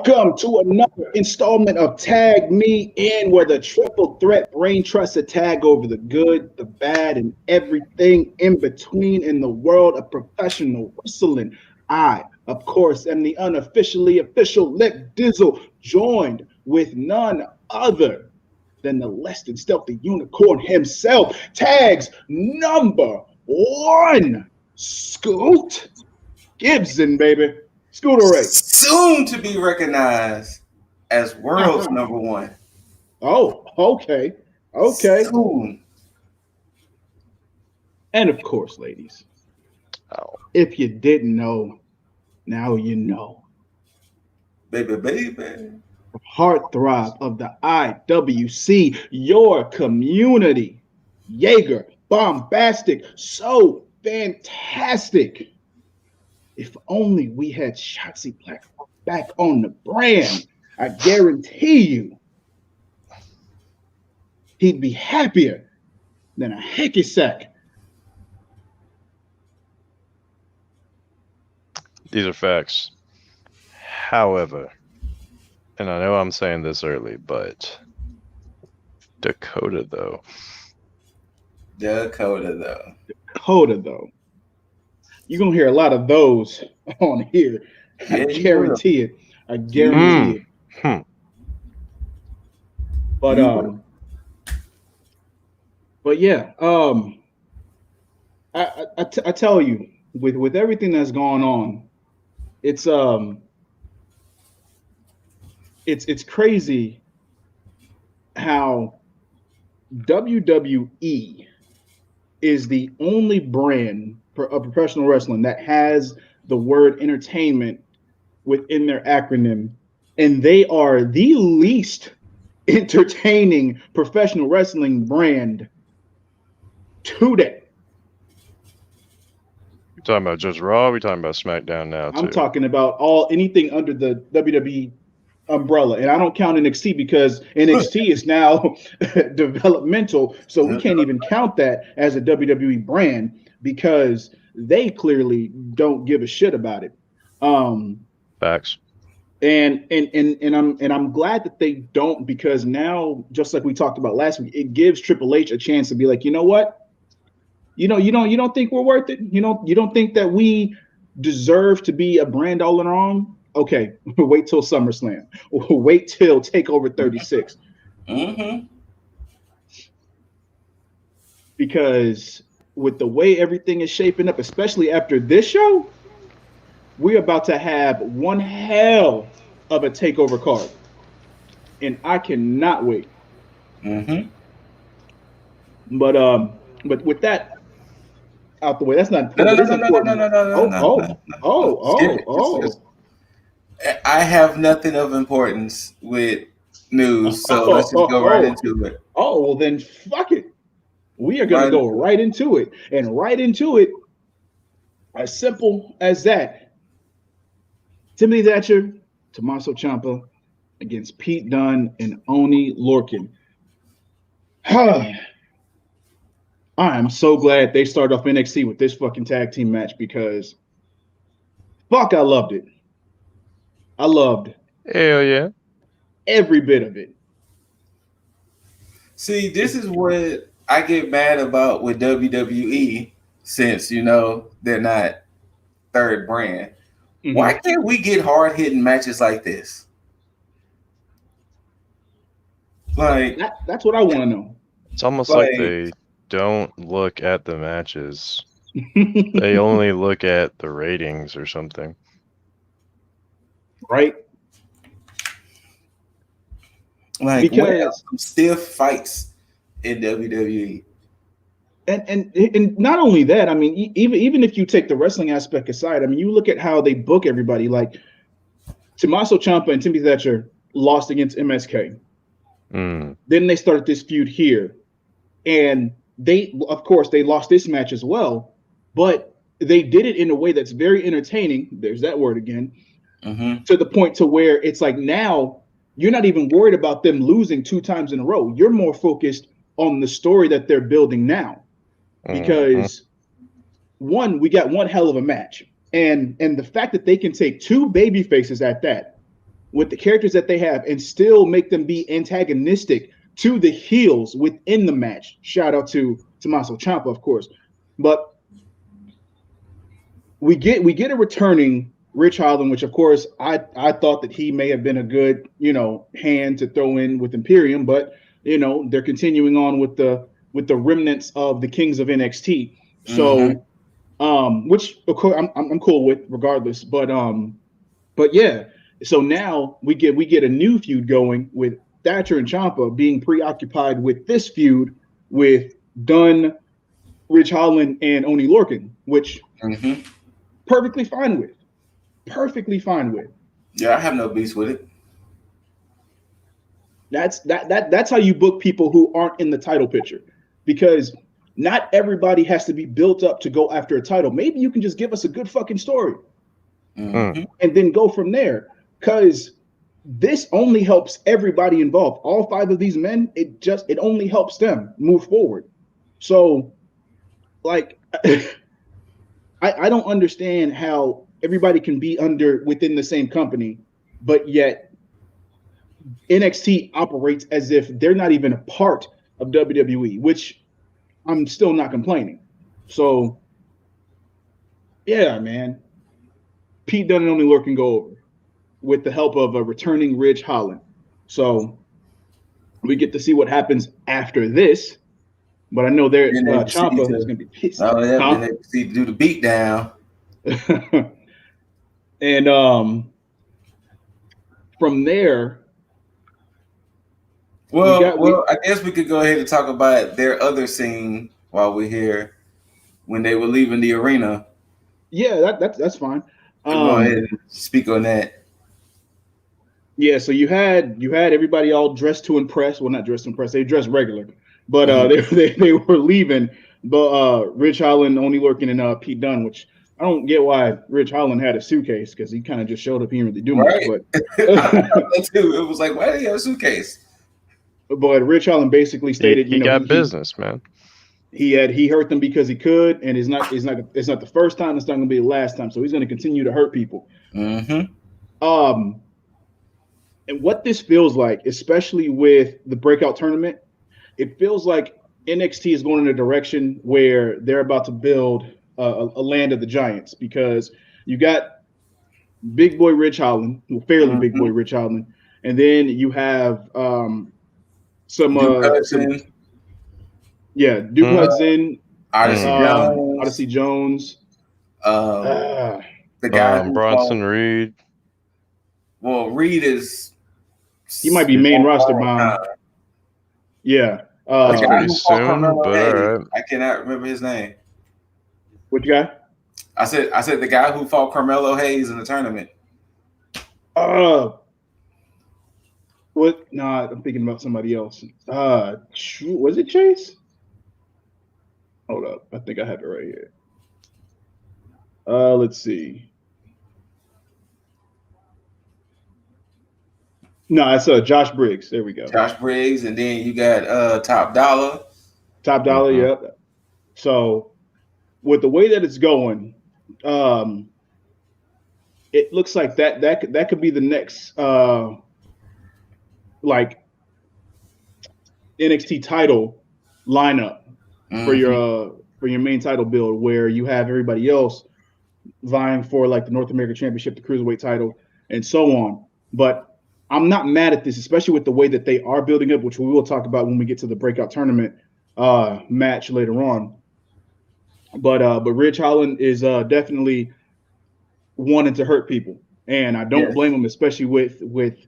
Welcome to another installment of Tag Me In, where the triple threat brain trusts a tag over the good, the bad, and everything in between in the world of professional wrestling. I, of course, am the unofficially official Lip Dizzle, joined with none other than the less than stealthy unicorn himself, Tag's number one, Scoot Gibson, baby. ScooterRay. Soon to be recognized as world's number one. Oh, okay. Okay. Soon. And of course, ladies, if you didn't know, now you know. Baby. Heartthrob of the IWC, your community. Jaeger, bombastic, so fantastic. If only we had Shotzi Black back on the brand, I guarantee you, he'd be happier than a hacky sack. These are facts. However, and I know I'm saying this early, but Dakota, though. You're going to hear a lot of those on here. I guarantee it. I guarantee it. But yeah, I tell you, with everything that's going on, it's crazy how WWE is the only brand of professional wrestling that has the word entertainment within their acronym, and they are the least entertaining professional wrestling brand today. You talking about just Raw? Or we talking about SmackDown now too? I'm talking about anything under the WWE umbrella, and I don't count NXT because NXT is now developmental, so we can't even count that as a WWE brand because they clearly don't give a shit about it. Facts. And I'm glad that they don't, because now, just like we talked about last week, it gives Triple H a chance to be like, you know what? You don't think we're worth it? You don't think that we deserve to be a brand all in our own? Okay, wait till SummerSlam. Wait till TakeOver 36. Mm-hmm. Because with the way everything is shaping up, especially after this show, we're about to have one hell of a TakeOver card. And I cannot wait. Mm-hmm. But with that out the way, that's not important. No. I have nothing of importance with news, so let's just go right into it. Oh, well then fuck it. We are going to go right into it. And right into it, as simple as that. Timothy Thatcher, Tommaso Ciampa against Pete Dunne and Oni Lorcan. I am so glad they started off NXT with this fucking tag team match because fuck, I loved it. I loved Hell yeah. every bit of it. See, this is what I get mad about with WWE, since they're not third brand. Mm-hmm. Why can't we get hard hitting matches like this? Like that's what I want to know. It's almost like they don't look at the matches. They only look at the ratings or something. Right? Like, because some stiff fights in WWE. And not only that, I mean, even if you take the wrestling aspect aside, I mean, you look at how they book everybody. Like Tommaso Ciampa and Timothy Thatcher lost against MSK. Then they started this feud here, and they lost this match as well, but they did it in a way that's very entertaining. There's that word again. Mm-hmm. To the point to where it's like now you're not even worried about them losing 2 times in a row. You're more focused on the story that they're building now, because we got one hell of a match, and the fact that they can take 2 baby faces at that with the characters that they have and still make them be antagonistic to the heels within the match. Shout out to Tommaso Ciampa, of course. But we get a returning Rich Holland, which of course I thought that he may have been a good, hand to throw in with Imperium, but they're continuing on with the remnants of the Kings of NXT. So which of course I'm cool with regardless. But yeah. So now we get a new feud going with Thatcher and Ciampa being preoccupied with this feud with Dunn, Rich Holland, and Oney Lorcan, which perfectly fine with. Perfectly fine with. Yeah, I have no beef with it. That's how you book people who aren't in the title picture, because not everybody has to be built up to go after a title. Maybe you can just give us a good fucking story and then go from there, because this only helps everybody involved. All 5 of these men, it only helps them move forward. So like I don't understand how everybody can be within the same company, but yet NXT operates as if they're not even a part of WWE, which I'm still not complaining. So yeah, man. Pete Dunne and Oney Lorcan go over with the help of a returning Ridge Holland. So we get to see what happens after this. But I know Ciampa is going to be pissed. Oh yeah, then they see to do the beat down. And from there, I guess we could go ahead and talk about their other scene while we're here when they were leaving the arena. Yeah, that's fine. Go ahead and speak on that. Yeah, so you had everybody all dressed to impress. Well, not dressed to impress. They dressed regular, but they were leaving. But Rich Holland, Oney Lorcan, and Pete Dunne, which I don't get why Rich Holland had a suitcase, because he kind of just showed up. He didn't really do much. But it was like, why do you have a suitcase? But Rich Holland basically stated, he got business, man. He hurt them because he could, and it's not the first time. It's not going to be the last time. So he's going to continue to hurt people. And what this feels like, especially with the breakout tournament, it feels like NXT is going in a direction where they're about to build a land of the giants, because you got big boy Rich Holland, fairly big boy Rich Holland, and then you have some Duke Hudson, Odyssey Jones, the guy Bronson Reed. Well, Reed he might be main roster bound. Yeah. That's pretty soon, but all right. I cannot remember his name. Which guy? I said the guy who fought Carmelo Hayes in the tournament. What? Nah, I'm thinking about somebody else. Was it Chase? Hold up. I think I have it right here. Let's see. No, it's Josh Briggs. There we go. Josh Briggs, and then you got Top Dollar. Top Dollar, yep. So with the way that it's going, it looks like that could be the next like NXT title lineup for your main title build, where you have everybody else vying for like the North American Championship, the Cruiserweight title, and so on. But I'm not mad at this, especially with the way that they are building up, which we will talk about when we get to the breakout tournament match later on. But Rich Holland is definitely wanting to hurt people, and I don't blame him, especially with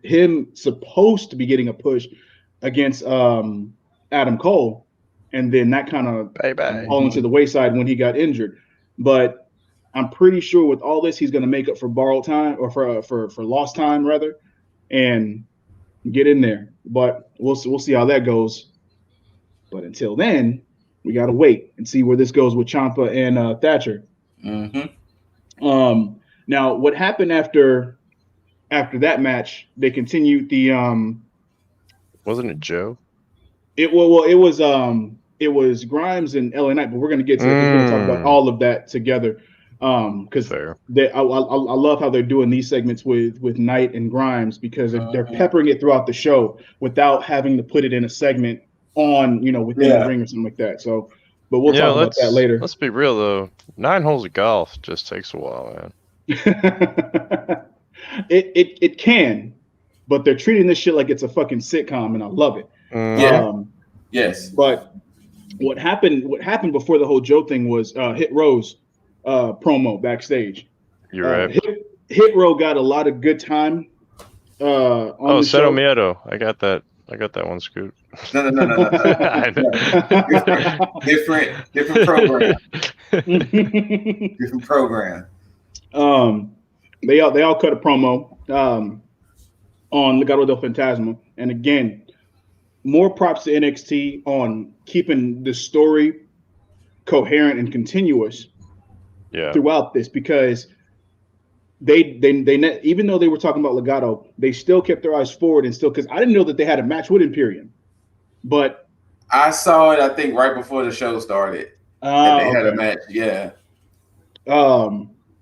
him supposed to be getting a push against Adam Cole, and then that kind of falling to the wayside when he got injured. But I'm pretty sure with all this, he's going to make up for borrowed time, or for lost time rather, and get in there. But we'll see how that goes. But until then, we got to wait and see where this goes with Ciampa and Thatcher. Now, what happened after that match? They continued the Wasn't it Joe? It was Grimes and LA Knight, but we're gonna get to talk about all of that together. Because Fair. I love how they're doing these segments with Knight and Grimes because they're peppering it throughout the show without having to put it in a segment on within the ring or something like that. So, but we'll talk about that later. Let's be real though. 9 holes of golf just takes a while, man. It can, but they're treating this shit like it's a fucking sitcom, and I love it. Yes. But what happened before the whole Joe thing was Hit Row's promo backstage. You're right. Hit Row got a lot of good time on the show. Miedo. I got that one, Scoot. No. Different program. Different program. They all cut a promo on Legado del Fantasma, and again, more props to NXT on keeping the story coherent and continuous throughout this, because they even though they were talking about Legado, they still kept their eyes forward and still, because I didn't know that they had a match with Imperium, but I saw it, I think, right before the show started. And they had a match,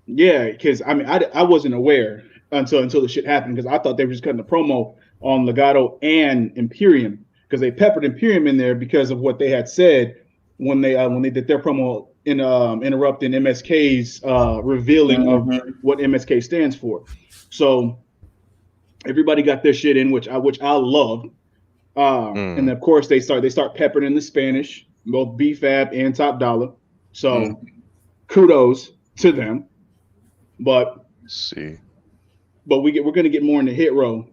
because I mean I wasn't aware until the shit happened, because I thought they were just cutting a promo on Legado and Imperium, because they peppered Imperium in there because of what they had said when they did their promo in interrupting MSK's revealing of what MSK stands for. So everybody got their shit in, which I love. And of course they start peppering in the Spanish, both B-Fab and Top Dollar. So kudos to them. But we're gonna get more into Hit Row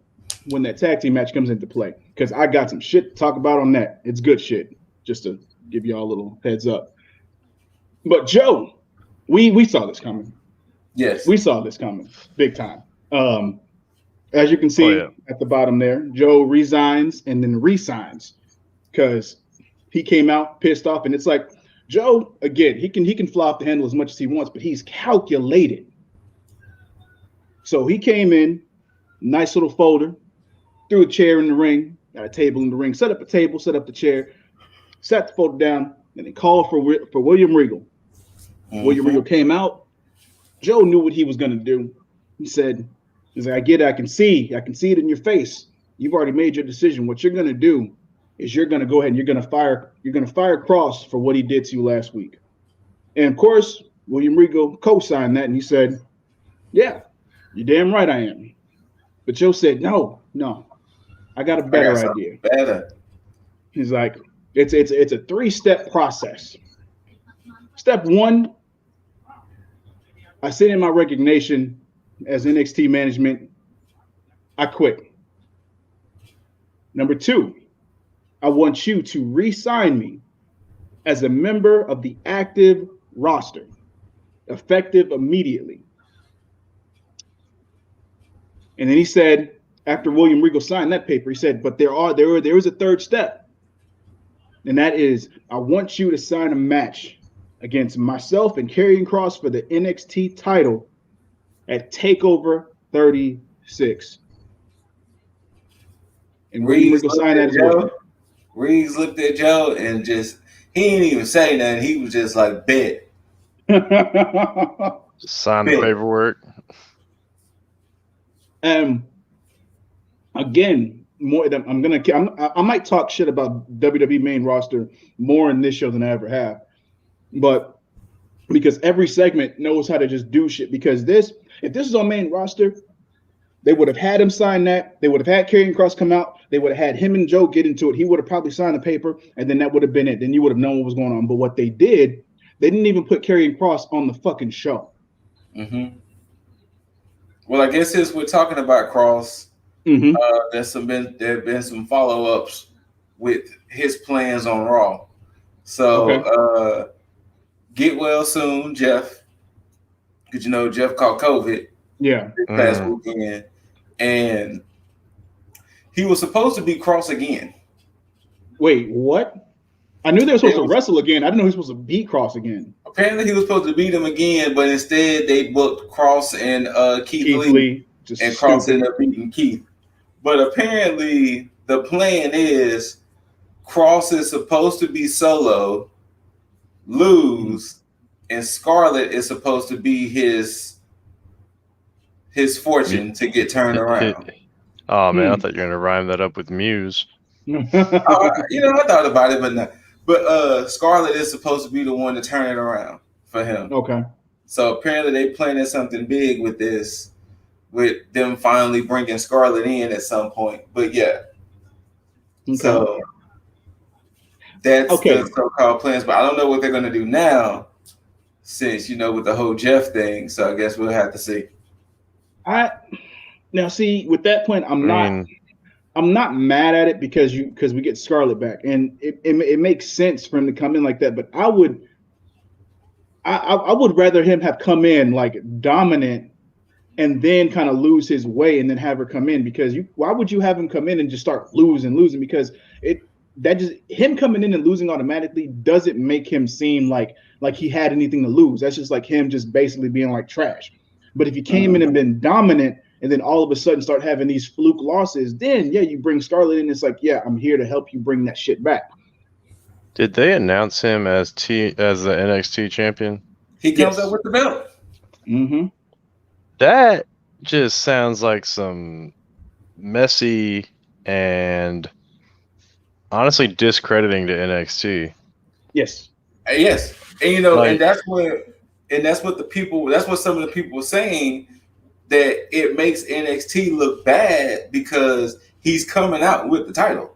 when that tag team match comes into play, because I got some shit to talk about on that. It's good shit, just to give y'all a little heads up. But Joe, we saw this coming. Yes, we saw this coming big time. As you can see at the bottom there, Joe resigns and then resigns because he came out pissed off, and it's like, Joe, again, he can fly off the handle as much as he wants, but he's calculated. So he came in, nice little folder, threw a chair in the ring, got a table in the ring, set up a table, set up the chair, sat the folder down, and he called for William Regal. William Regal came out. Joe knew what he was going to do. He's like, I get it. I can see it in your face. You've already made your decision. What you're going to do is you're going to go ahead and you're going to fire Cross for what he did to you last week. And of course, William Regal co-signed that, and he said, yeah, you're damn right I am. But Joe said, no, I got a better idea. Better. He's like, it's a 3-step process. Step 1, I sent in my resignation as NXT management. I quit. Number 2, I want you to re-sign me as a member of the active roster, effective immediately. And then he said, after William Regal signed that paper, he said, but there is a 3rd step. And that is, I want you to sign a match against myself and Karrion Kross for the NXT title at TakeOver 36. And William Regal signed that as well. Reeves looked at Joe and he didn't even say nothing. He was just like, bet. Sign the paperwork. Again, I might talk shit about WWE main roster more in this show than I ever have, but because every segment knows how to just do shit. Because if this is on main roster, they would have had him sign that. They would have had Karrion Kross come out. They would have had him and Joe get into it. He would have probably signed the paper, and then that would have been it. Then you would have known what was going on. But what they did, they didn't even put Karrion Kross on the fucking show. Well, I guess since we're talking about Kross, there have been some follow-ups with his plans on Raw. So get well soon, Jeff. Because Jeff caught COVID this past weekend, and he was supposed to beat Kross again. Wait, what? I knew they were supposed to wrestle again. I didn't know he was supposed to beat Kross again. Apparently, he was supposed to beat him again, but instead they booked Kross and Keith Lee and Kross ended up beating Keith. But apparently, the plan is Kross is supposed to be solo, lose, and Scarlett is supposed to be his fortune to get turned around. Oh man, I thought you were gonna rhyme that up with Muse. I thought about it, but no. But Scarlett is supposed to be the one to turn it around for him. Okay. So apparently they planning something big with this, with them finally bringing Scarlett in at some point. But yeah. Okay. So that's the so-called plans. But I don't know what they're gonna do now, since with the whole Jeff thing. So I guess we'll have to see. Now see, with that point, I'm not mad at it because we get Scarlett back, and it makes sense for him to come in like that. But I would rather him have come in like dominant and then kind of lose his way and then have her come in, because why would you have him come in and just start losing? Because him coming in and losing automatically doesn't make him seem like he had anything to lose. That's just like him just basically being like trash. But if he came in and been dominant and then all of a sudden start having these fluke losses, then yeah, you bring Scarlett in. It's like, yeah, I'm here to help you bring that shit back. Did they announce him as the NXT champion? He comes up with the belt. Mm-hmm. That just sounds like some messy and honestly discrediting to NXT. Yes. Yes. And and that's what some of the people were saying, that it makes NXT look bad because he's coming out with the title.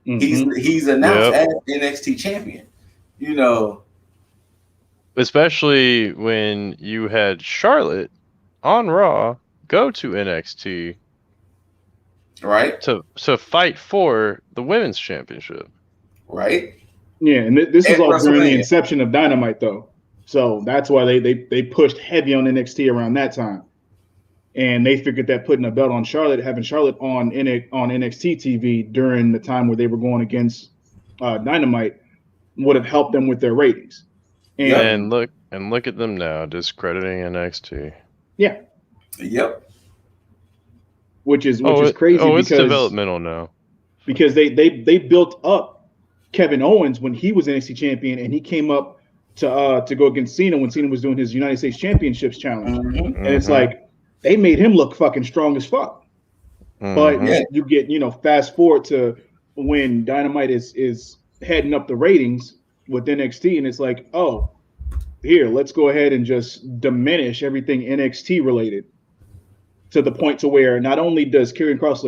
Mm-hmm. He's announced as NXT champion. Especially when you had Charlotte on Raw go to NXT, right? To fight for the women's championship, right? Yeah, and this is all during the inception of Dynamite, though. So that's why they pushed heavy on NXT around that time. And they figured that putting a belt on Charlotte, having Charlotte on NXT TV during the time where they were going against Dynamite, would have helped them with their ratings. And look at them now, discrediting NXT. Yeah. Yep. Which is crazy. Oh, it's developmental now. Because they built up Kevin Owens when he was NXT champion, and he came up to go against Cena when Cena was doing his United States Championships challenge. Mm-hmm. And it's like, they made him look fucking strong as fuck. Mm-hmm. But you get, fast forward to when Dynamite is heading up the ratings with NXT, and it's like, oh, here, let's go ahead and just diminish everything NXT related, to the point to where not only does Karrion Kross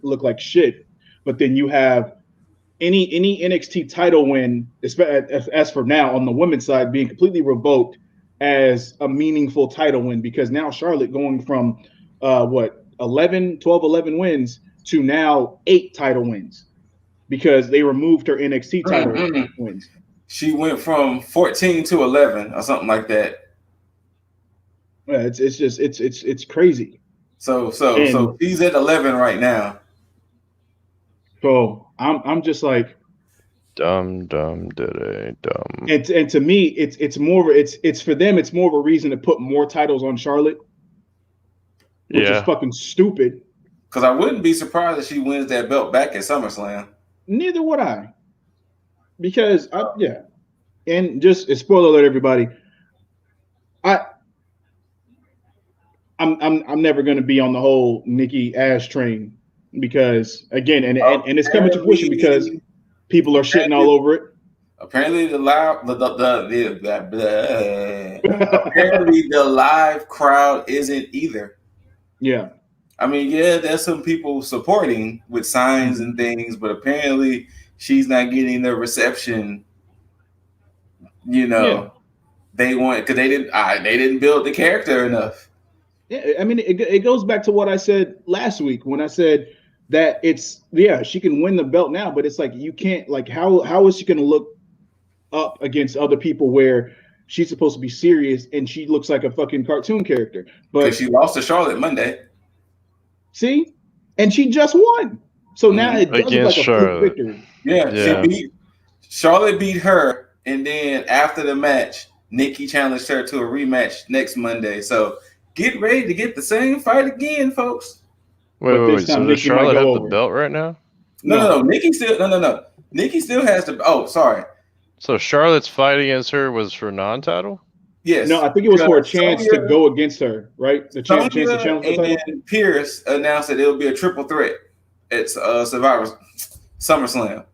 look like shit, but then you have any NXT title win, as for now on the women's side, being completely revoked as a meaningful title win, because now Charlotte going from 11 wins to now 8 title wins, because they removed her NXT title wins. She went from 14 to 11 or something like that. Yeah, it's crazy. So she's at 11 right now. So I'm just like, dumb. And to me, it's more for them. It's more of a reason to put more titles on Charlotte, which is fucking stupid. Because I wouldn't be surprised if she wins that belt back at SummerSlam. Neither would I. Because and just a spoiler alert, everybody. I'm never gonna be on the whole Nikki Ash train, because again, and it's coming to fruition because people are shitting all over it. Apparently the live crowd isn't either. Yeah. I mean, there's some people supporting with signs and things, but apparently she's not getting the reception. They want, because they didn't build the character enough. Yeah, I mean, it goes back to what I said last week when I said that she can win the belt now, but it's like, you can't, like, how is she going to look up against other people where she's supposed to be serious and she looks like a fucking cartoon character? But she lost to Charlotte Monday. See, and she just won, so now it does look like a victory. Yeah, Charlotte beat her, and then after the match, Nikki challenged her to a rematch next Monday. So get ready to get the same fight again, folks. Wait. So does Charlotte have the belt right now? No. Nikki still Nikki still has the. Oh, sorry. So Charlotte's fight against her was for non-title? Yes. No, I think it was for a chance to go against her, right? The chance to challenge the title. And Pierce announced that it'll be a triple threat at SummerSlam.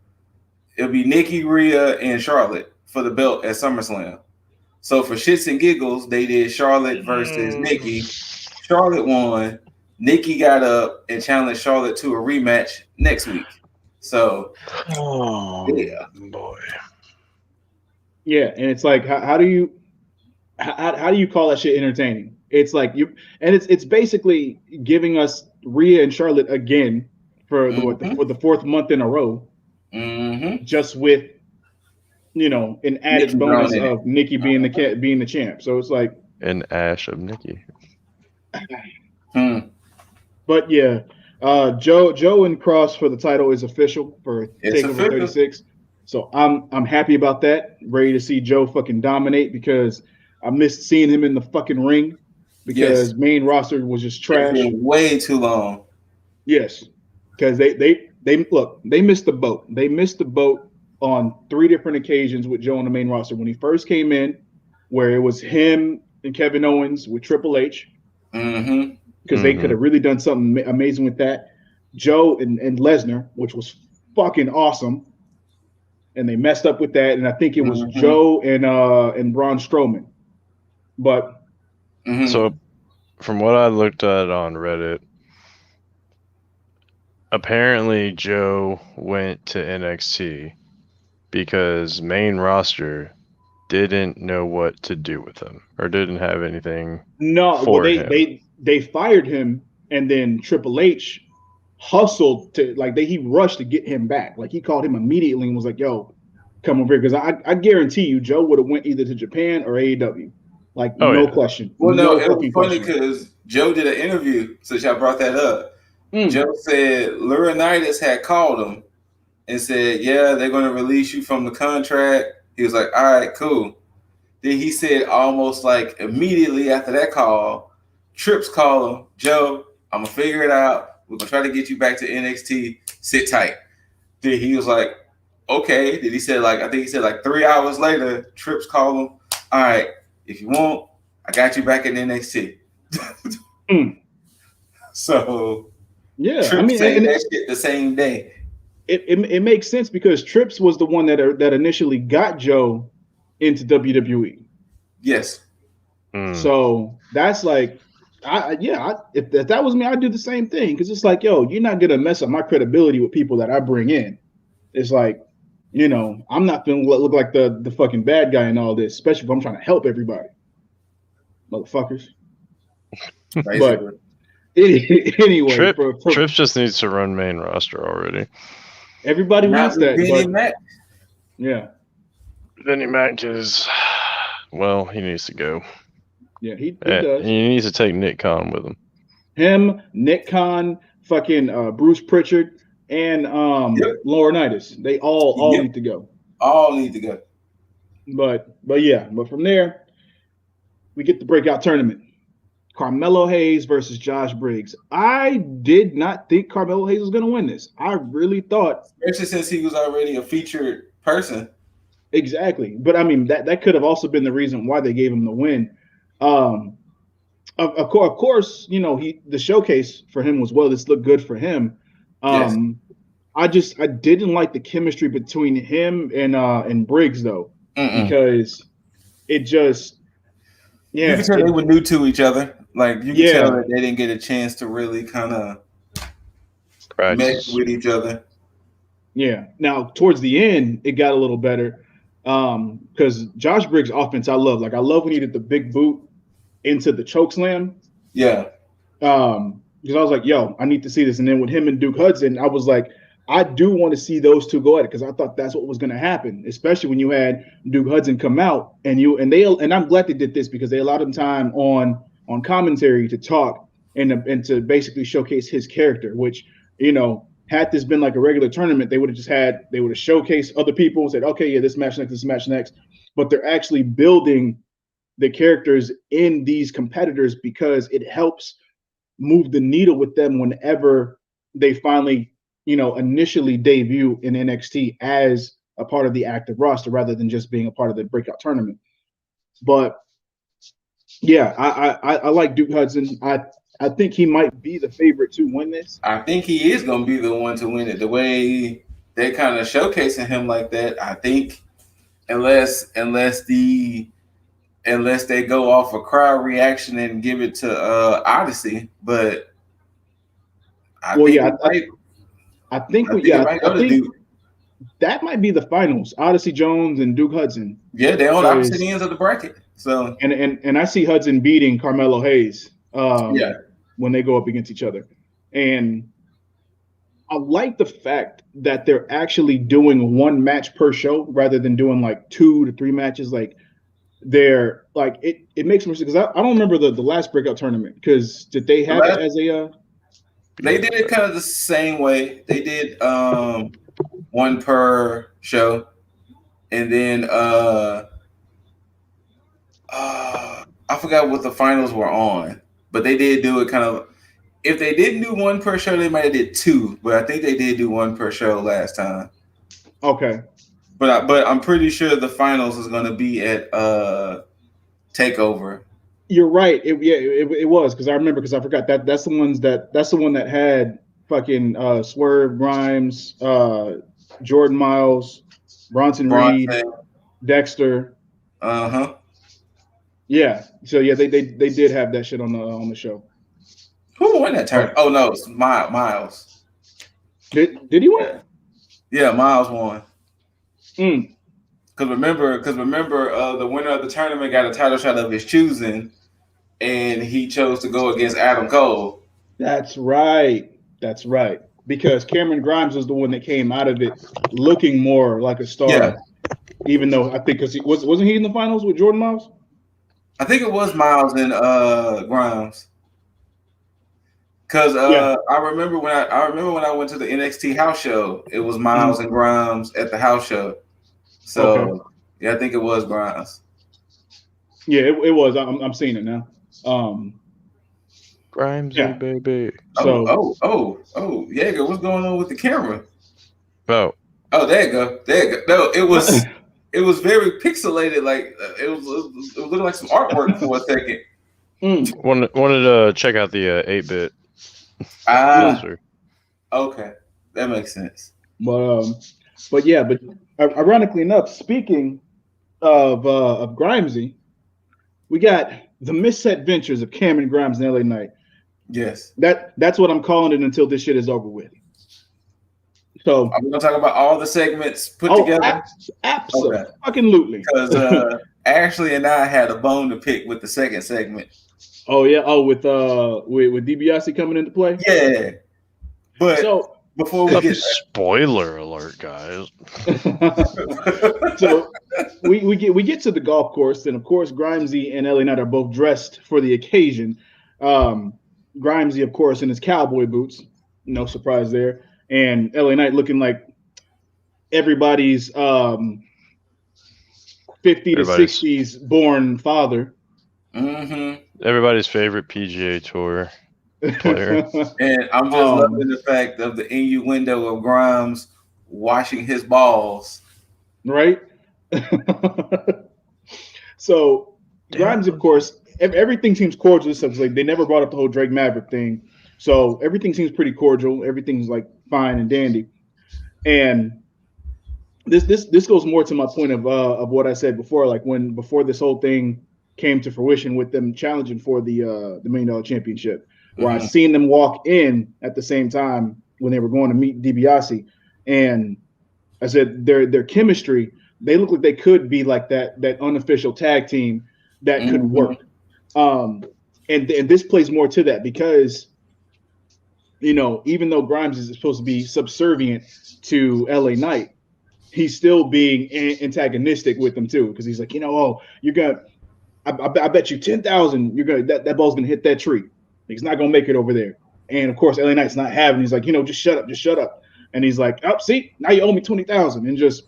It'll be Nikki, Rhea, and Charlotte for the belt at SummerSlam. So for shits and giggles, they did Charlotte versus Nikki. Charlotte won. Nikki got up and challenged Charlotte to a rematch next week. So, boy. Yeah, and it's like, how do you call that shit entertaining? It's like it's basically giving us Rhea and Charlotte again for the fourth month in a row, just with an added bonus of Nikki being the champ. So it's like an ash of Nikki. But yeah, Joe and Cross for the title is official for TakeOver 36. So I'm happy about that. Ready to see Joe fucking dominate because I missed seeing him in the fucking ring because main roster was just trash. Way too long. Yes, because they missed the boat. They missed the boat on 3 different occasions with Joe on the main roster. When he first came in, where it was him and Kevin Owens with Triple H. Because they could have really done something amazing with that. Joe and Lesnar, which was fucking awesome. And they messed up with that. And I think it was Joe and Braun Strowman. But so from what I looked at on Reddit, apparently Joe went to NXT because main roster didn't know what to do with him or didn't have anything. They fired him, and then Triple H hustled to he rushed to get him back. Like he called him immediately and was like, "Yo, come over here," because I guarantee you, Joe would have went either to Japan or AEW, no question. Well, no, it was funny because Joe did an interview since y'all brought that up. Joe said Laurinaitis had called him and said, "Yeah, they're going to release you from the contract." He was like, "All right, cool." Then he said almost like immediately after that call, Trips called him, "Joe, I'm going to figure it out. We're going to try to get you back to NXT. Sit tight." Then he was like, "Okay." Then he said I think he said 3 hours later, Trips called him, "All right, if you want, I got you back in NXT." So, yeah, Trips said that shit the same day. It makes sense because Trips was the one that initially got Joe into WWE. Yes. So that's like, if that was me, I'd do the same thing because it's like, yo, you're not gonna mess up my credibility with people that I bring in. It's like, I'm not gonna look like the fucking bad guy in all this, especially if I'm trying to help everybody, motherfuckers. But anyway, Trips just needs to run main roster already. Everybody wants that. Vinnie Mac. Yeah. Vinnie Mac is, well, he needs to go. Yeah, he does. He needs to take Nick Khan with him. Him, Nick Khan, fucking Bruce Pritchard, and Laurinaitis. They all need to go. All need to go. But from there, we get the breakout tournament. Carmelo Hayes versus Josh Briggs. I did not think Carmelo Hayes was going to win this. I really thought, especially since he was already a featured person. Exactly, but I mean that could have also been the reason why they gave him the win. Of course, the showcase for him was this looked good for him. Yes. I didn't like the chemistry between him and Briggs though, because it just you could tell they were new to each other. Like you could tell that they didn't get a chance to really kind of mesh with each other. Yeah. Now towards the end, it got a little better because Josh Briggs' offense I love. I love when he did the big boot into the choke slam. Yeah. Because I was like, yo, I need to see this. And then with him and Duke Hudson, I was like, I do want to see those two go at it because I thought that's what was going to happen, especially when you had Duke Hudson come out and I'm glad they did this because they allowed him time on commentary to talk and to basically showcase his character, which, had this been like a regular tournament, they would have showcased other people and said, okay, yeah, this match next. But they're actually building the characters in these competitors because it helps move the needle with them whenever they finally, initially debut in NXT as a part of the active roster rather than just being a part of the breakout tournament. But Yeah, I like Duke Hudson. I think he might be the favorite to win this. I think he is going to be the one to win it. The way they kind of showcasing him like that, I think unless they go off a crowd reaction and give it to Odyssey, but I think that might be the finals. Odyssey Jones and Duke Hudson. Yeah, they're on opposite ends of the bracket. So and I see Hudson beating Carmelo Hayes. When they go up against each other, and I like the fact that they're actually doing one match per show rather than doing like 2 to 3 matches. Like they're like it makes more sense because I don't remember the last breakout tournament because did they have it as a they did it kind of the same way. They did one per show, and then I forgot what the finals were on, but they did do it kind of. If they didn't do one per show, they might have did 2, but I think they did do one per show last time. Okay. But I'm pretty sure the finals is going to be at TakeOver. You're right. It was because I remember because I forgot that's the one that had fucking Swerve, Grimes, Jordan Miles, Bronson Reed, Dexter. Yeah. So yeah, they did have that shit on the show. Who won that tournament? Oh no, it's Miles. Did he win? Yeah, Miles won. Because remember, the winner of the tournament got a title shot of his choosing, and he chose to go against Adam Cole. That's right. Because Cameron Grimes was the one that came out of it looking more like a star. Yeah. Even though I think because wasn't he in the finals with Jordan Miles? I think it was Miles and Grimes. Because I remember when I went to the NXT house show, it was Miles and Grimes at the house show. So yeah, I think it was Grimes. Yeah, it was. I'm seeing it now. Grimes, baby. So, Jaeger, what's going on with the camera? Oh, there you go. No, it was it was very pixelated. Like it was looking like some artwork for a second. Wanted to check out the 8-bit. Okay, that makes sense. But ironically enough, speaking of Grimesy, we got the misadventures of Cameron Grimes and LA Knight. Yes, that's what I'm calling it until this shit is over with. So I'm gonna talk about all the segments put together. Absolutely. Because Ashley and I had a bone to pick with the second segment. Oh yeah. Oh, with DiBiase coming into play. Yeah. But so before we get spoiler alert, guys. So we get to the golf course, and of course Grimesy and LA Knight are both dressed for the occasion. Grimesy, of course, in his cowboy boots, no surprise there, and LA Knight looking like everybody's 50 to 60s born father. Everybody's favorite PGA Tour player. And I'm just loving the fact of the innuendo of Grimes washing his balls. Right? So Grimes, of course, everything seems cordial. It's like they never brought up the whole Drake Maverick thing. So everything seems pretty cordial. Everything's like fine and dandy. And this goes more to my point of what I said before, like before this whole thing came to fruition with them challenging for the $1 million championship, where I seen them walk in at the same time when they were going to meet DiBiase, and I said their chemistry, they look like they could be like that unofficial tag team that could work. And this plays more to that because, even though Grimes is supposed to be subservient to LA Knight, he's still being antagonistic with them too, because he's like, you're gonna. I bet you 10,000 you're gonna that ball's gonna hit that tree. He's not gonna make it over there. And of course, LA Knight's not having. He's like, just shut up. And he's like, oh, see, now you owe me 20,000, and just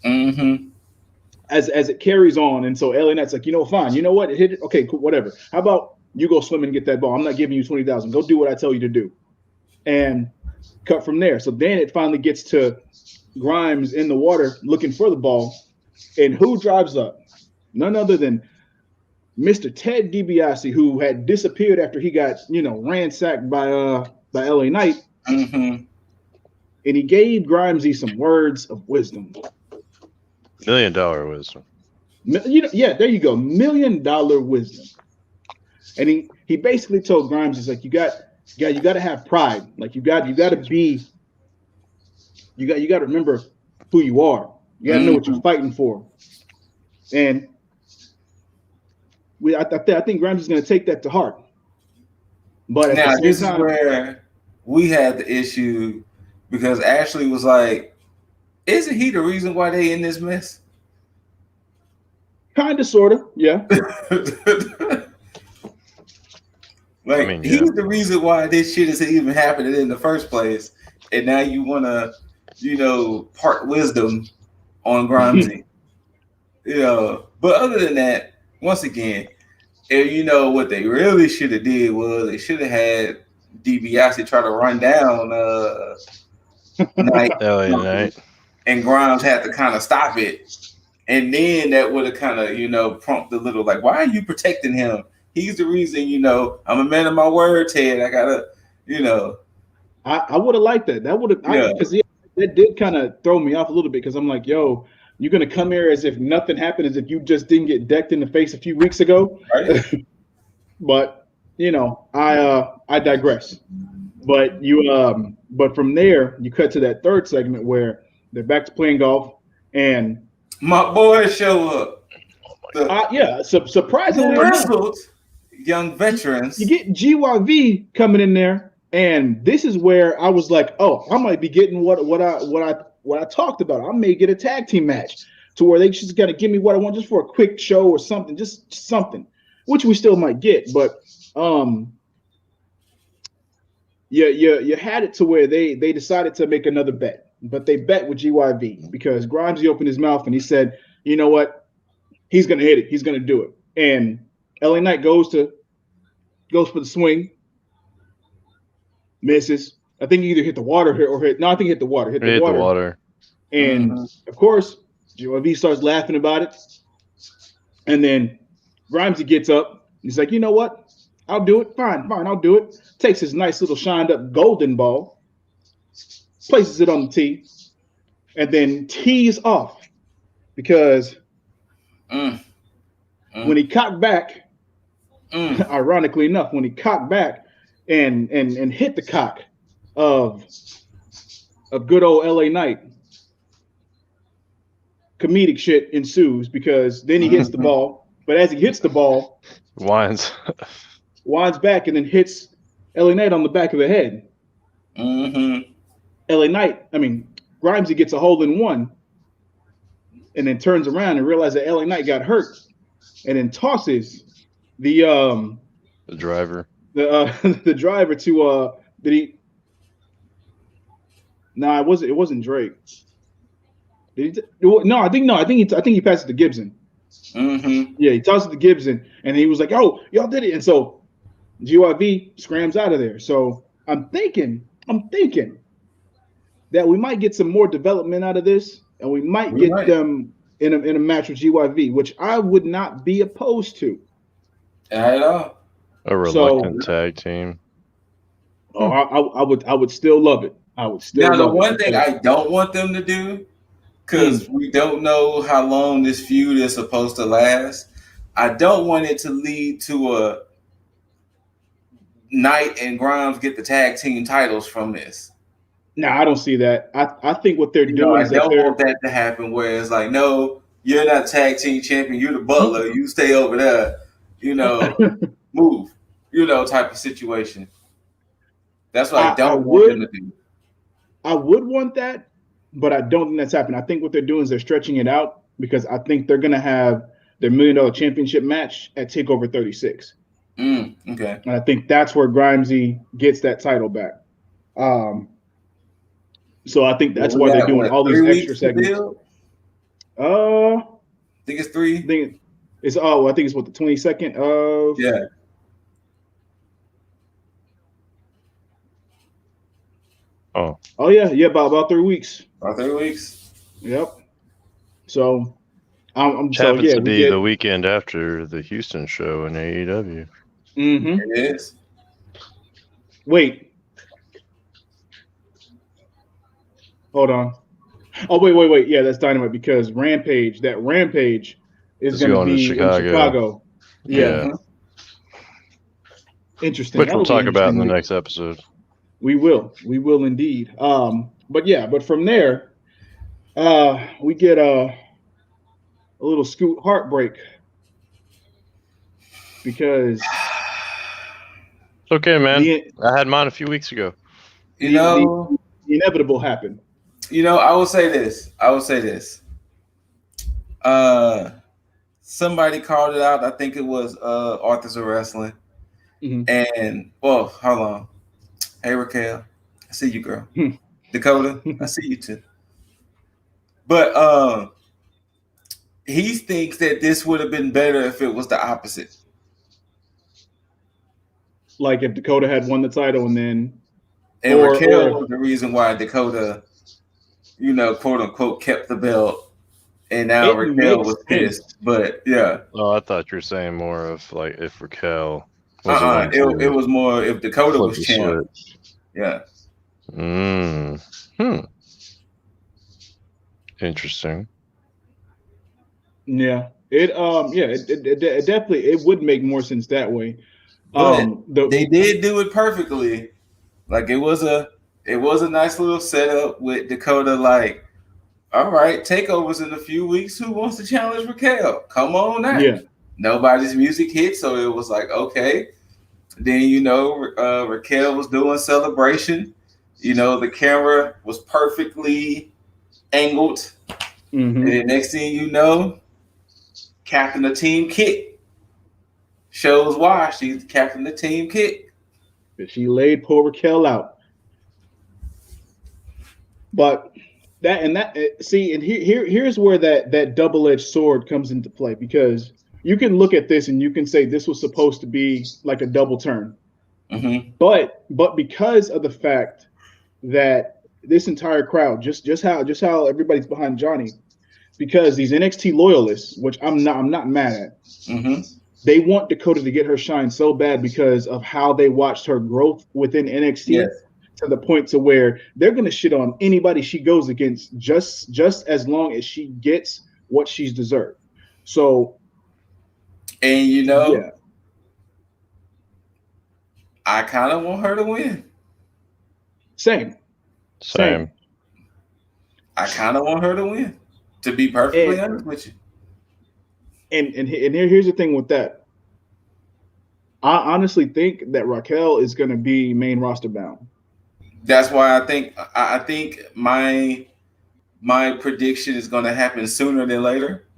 as it carries on. And so LA Knight's like, fine, you know what, it hit it. Okay, cool, whatever. How about you go swim and get that ball? I'm not giving you 20,000. Go do what I tell you to do, and cut from there. So then it finally gets to Grimes in the water looking for the ball, and who drives up? None other than Mr. Ted DiBiase, who had disappeared after he got, ransacked by LA Knight, Mm-hmm. and he gave Grimesy some words of wisdom. $1 million wisdom. Yeah, there you go, $1 million wisdom. And he basically told Grimes, he's like, you got to have pride. Like you got to remember who you are. You got to know what you're fighting for. And I think Grimes is going to take that to heart. But at the same this time, is where we had the issue because Ashley was like, "Isn't he the reason why they in this mess?" Kind of, sort of, yeah. He's the reason why this shit is even happening in the first place, and now you want to, part wisdom on Grimesy. But other than that, once again, and what they really should have did was they should have had DiBiase try to run down Knight, and Grimes had to kind of stop it, and then that would have kind of prompted a little like, why are you protecting him? He's the reason, I'm a man of my word, Ted. I gotta, I would have liked that. That would have, because that did kind of throw me off a little bit because I'm like, yo, you're gonna come here as if nothing happened, as if you just didn't get decked in the face a few weeks ago. Right. But I digress. But but from there you cut to that third segment where they're back to playing golf, and my boys show up. Surprisingly enough, young veterans. You get GYV coming in there, and this is where I was like, oh, I might be getting what I talked about. I may get a tag team match to where they just gotta give me what I want just for a quick show or something, just something, which we still might get. But you had it to where they decided to make another bet, but they bet with GYV because Grimesy opened his mouth and he said, you know what? He's gonna hit it. He's gonna do it. And LA Knight goes for the swing, misses. I think he either hit the water or hit. No, I think he hit the water. Hit the water. And of course, GYV starts laughing about it. And then Grimesy gets up. He's like, you know what? I'll do it. Fine, I'll do it. Takes his nice little shined up golden ball, places it on the tee, and then tees off because when he cocked back, ironically enough, when he cocked back and hit the cock of good old LA Knight, comedic shit ensues because then he hits the ball, but as he hits the ball, winds back and then hits LA Knight on the back of the head. Grimesy gets a hole in one and then turns around and realizes that LA Knight got hurt and then tosses the driver. The driver to did he? No, it wasn't Drake. Did he? No, I think he passed it to Gibson. Yeah, he tosses it to Gibson, and he was like, "Oh, y'all did it!" And so GYV scrams out of there. So I'm thinking that we might get some more development out of this, and we might get them in a match with GYV, which I would not be opposed to. At all. A reluctant tag team. Oh, I would still love it. I would still. Now, the one thing I don't want them to do, because we don't know how long this feud is supposed to last, I don't want it to lead to a Knight and Grimes get the tag team titles from this. No, I don't see that. I think what they're doing is I don't want that to happen where it's like, no, you're not tag team champion, you're the butler, you stay over there, move, type of situation. That's what I don't want them to do. I would want that, but I don't think that's happening. I think what they're doing is they're stretching it out because I think they're going to have their $1 million championship match at TakeOver 36. Okay. And I think that's where Grimesy gets that title back. So I think that's why they're doing all these extra segments. I think it's 3. I think it's what, the 22nd of Oh yeah, about 3 weeks. About 3 weeks. Yep. So Which So happens yeah, to we be get. the weekend after the Houston show in AEW. Mm-hmm. It is. Wait, hold on. Oh wait. Yeah, that's Dynamite because Rampage. That Rampage is It's going to going to be in Chicago. Chicago. Yeah, Yeah. interesting. Which we'll That'll be talk about in interesting. the next episode. We will indeed. But from there, we get a little Scoot heartbreak because It's okay, man. the I had mine a few weeks ago. You the know, inevitable happened. I will say this. Somebody called it out. I think it was Authors of Wrestling. Mm-hmm. And well, hold on. Hey Raquel, I see you, girl. Dakota, I see you too. But he thinks that this would have been better if it was the opposite. Like if Dakota had won the title and Raquel was the reason why Dakota, quote unquote, kept the belt. And now Raquel was pissed. But yeah. Oh, I thought you were saying more of like if Raquel was the one. It was more if Dakota was champ. Switch. Yeah. Interesting. Yeah. It definitely would make more sense that way. But they did do it perfectly. Like it was a nice little setup with Dakota. Like, all right, TakeOver's in a few weeks. Who wants to challenge Raquel? Come on now. Yeah. Nobody's music hit, so it was like okay. Then Raquel was doing celebration. The camera was perfectly angled. Mm-hmm. And then next thing you know, Captain of Team Kick shows why she's Captain of Team Kick. She laid poor Raquel out. But here's where that double-edged sword comes into play, because you can look at this and you can say this was supposed to be like a double turn. Mm-hmm. But because of the fact that this entire crowd, just how everybody's behind Johnny, because these NXT loyalists, which I'm not mad at, mm-hmm. they want Dakota to get her shine so bad because of how they watched her growth within NXT. Yes. To the point to where they're going to shit on anybody she goes against just as long as she gets what she's deserved. So, and yeah. I kind of want her to win. Same. I kind of want her to win, to be perfectly honest with you. And here's the thing with that. I honestly think that Raquel is going to be main roster bound. That's why I think my prediction is going to happen sooner than later,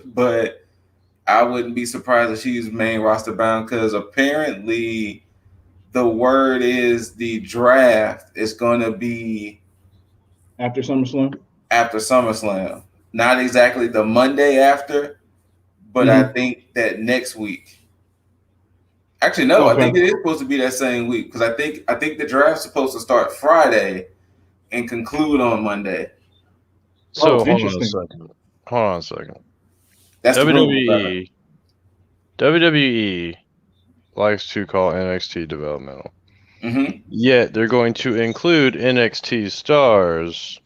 but I wouldn't be surprised if she's main roster bound, because apparently the word is the draft is going to be after SummerSlam. Not exactly the Monday after, but I think that next week. Actually, no, okay. I think it is supposed to be that same week, because I think the draft's supposed to start Friday and conclude on Monday. So hold on a second. That's WWE likes to call NXT developmental. Mm-hmm. Yet they're going to include NXT stars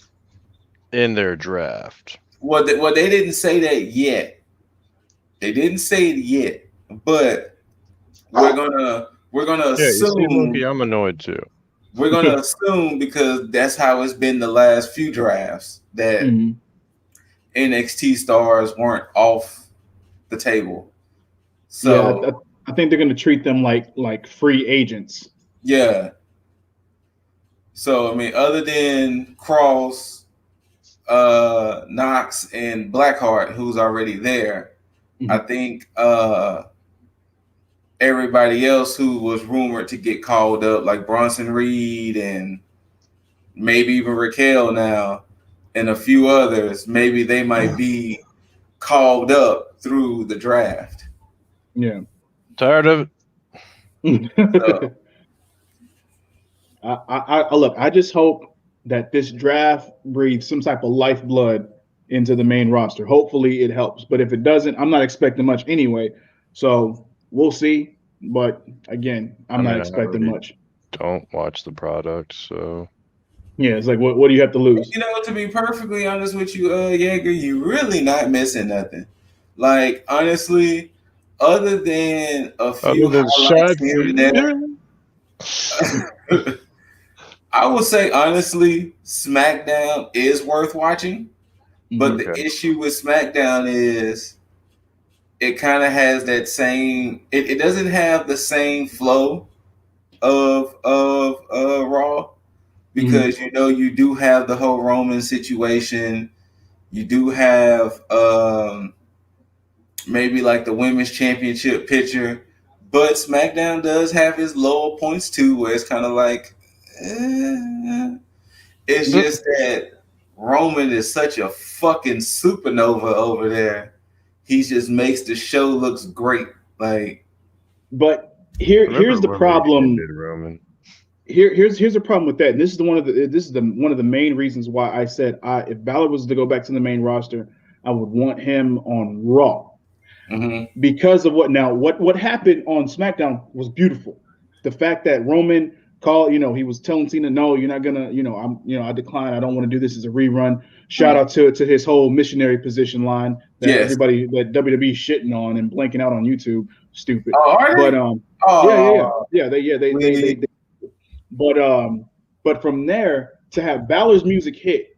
in their draft. Well, they didn't say that yet. They didn't say it yet, but we're gonna assume. I'm annoyed too. We're gonna assume, because that's how it's been the last few drafts, that NXT stars weren't off the table. So yeah, I think they're gonna treat them like free agents. Yeah. So I mean, other than Cross, Knox, and Blackheart, who's already there, I think everybody else who was rumored to get called up, like Bronson Reed and maybe even Raquel now, and a few others, maybe they might be called up through the draft. Yeah. Tired of it. So, I look, I just hope that this draft breathes some type of lifeblood into the main roster. Hopefully it helps. But if it doesn't, I'm not expecting much anyway. So we'll see. But again, I'm not expecting much. Don't watch the product, so yeah, it's like what do you have to lose? You know, to be perfectly honest with you, Jaeger, you really not missing nothing. Like honestly, other than a few highlights here and there, I would say honestly, SmackDown is worth watching. But the issue with SmackDown is it kind of has that same. It doesn't have the same flow of Raw because you know you do have the whole Roman situation. You do have maybe like the women's championship picture, but SmackDown does have its lower points too, where it's kind of like. It's just that Roman is such a fucking supernova over there. He just makes the show looks great. Like, but here's the problem. Roman. Here's the problem with that. And this is one of the main reasons why I said if Balor was to go back to the main roster, I would want him on Raw. Because of what happened on SmackDown was beautiful. The fact that Roman called, he was telling Cena, no, you're not gonna, I decline. I don't want to do this as a rerun. Shout out to his whole missionary position line that everybody that WWE shitting on and blanking out on YouTube. Stupid. Oh, are they? But but from there to have Balor's music hit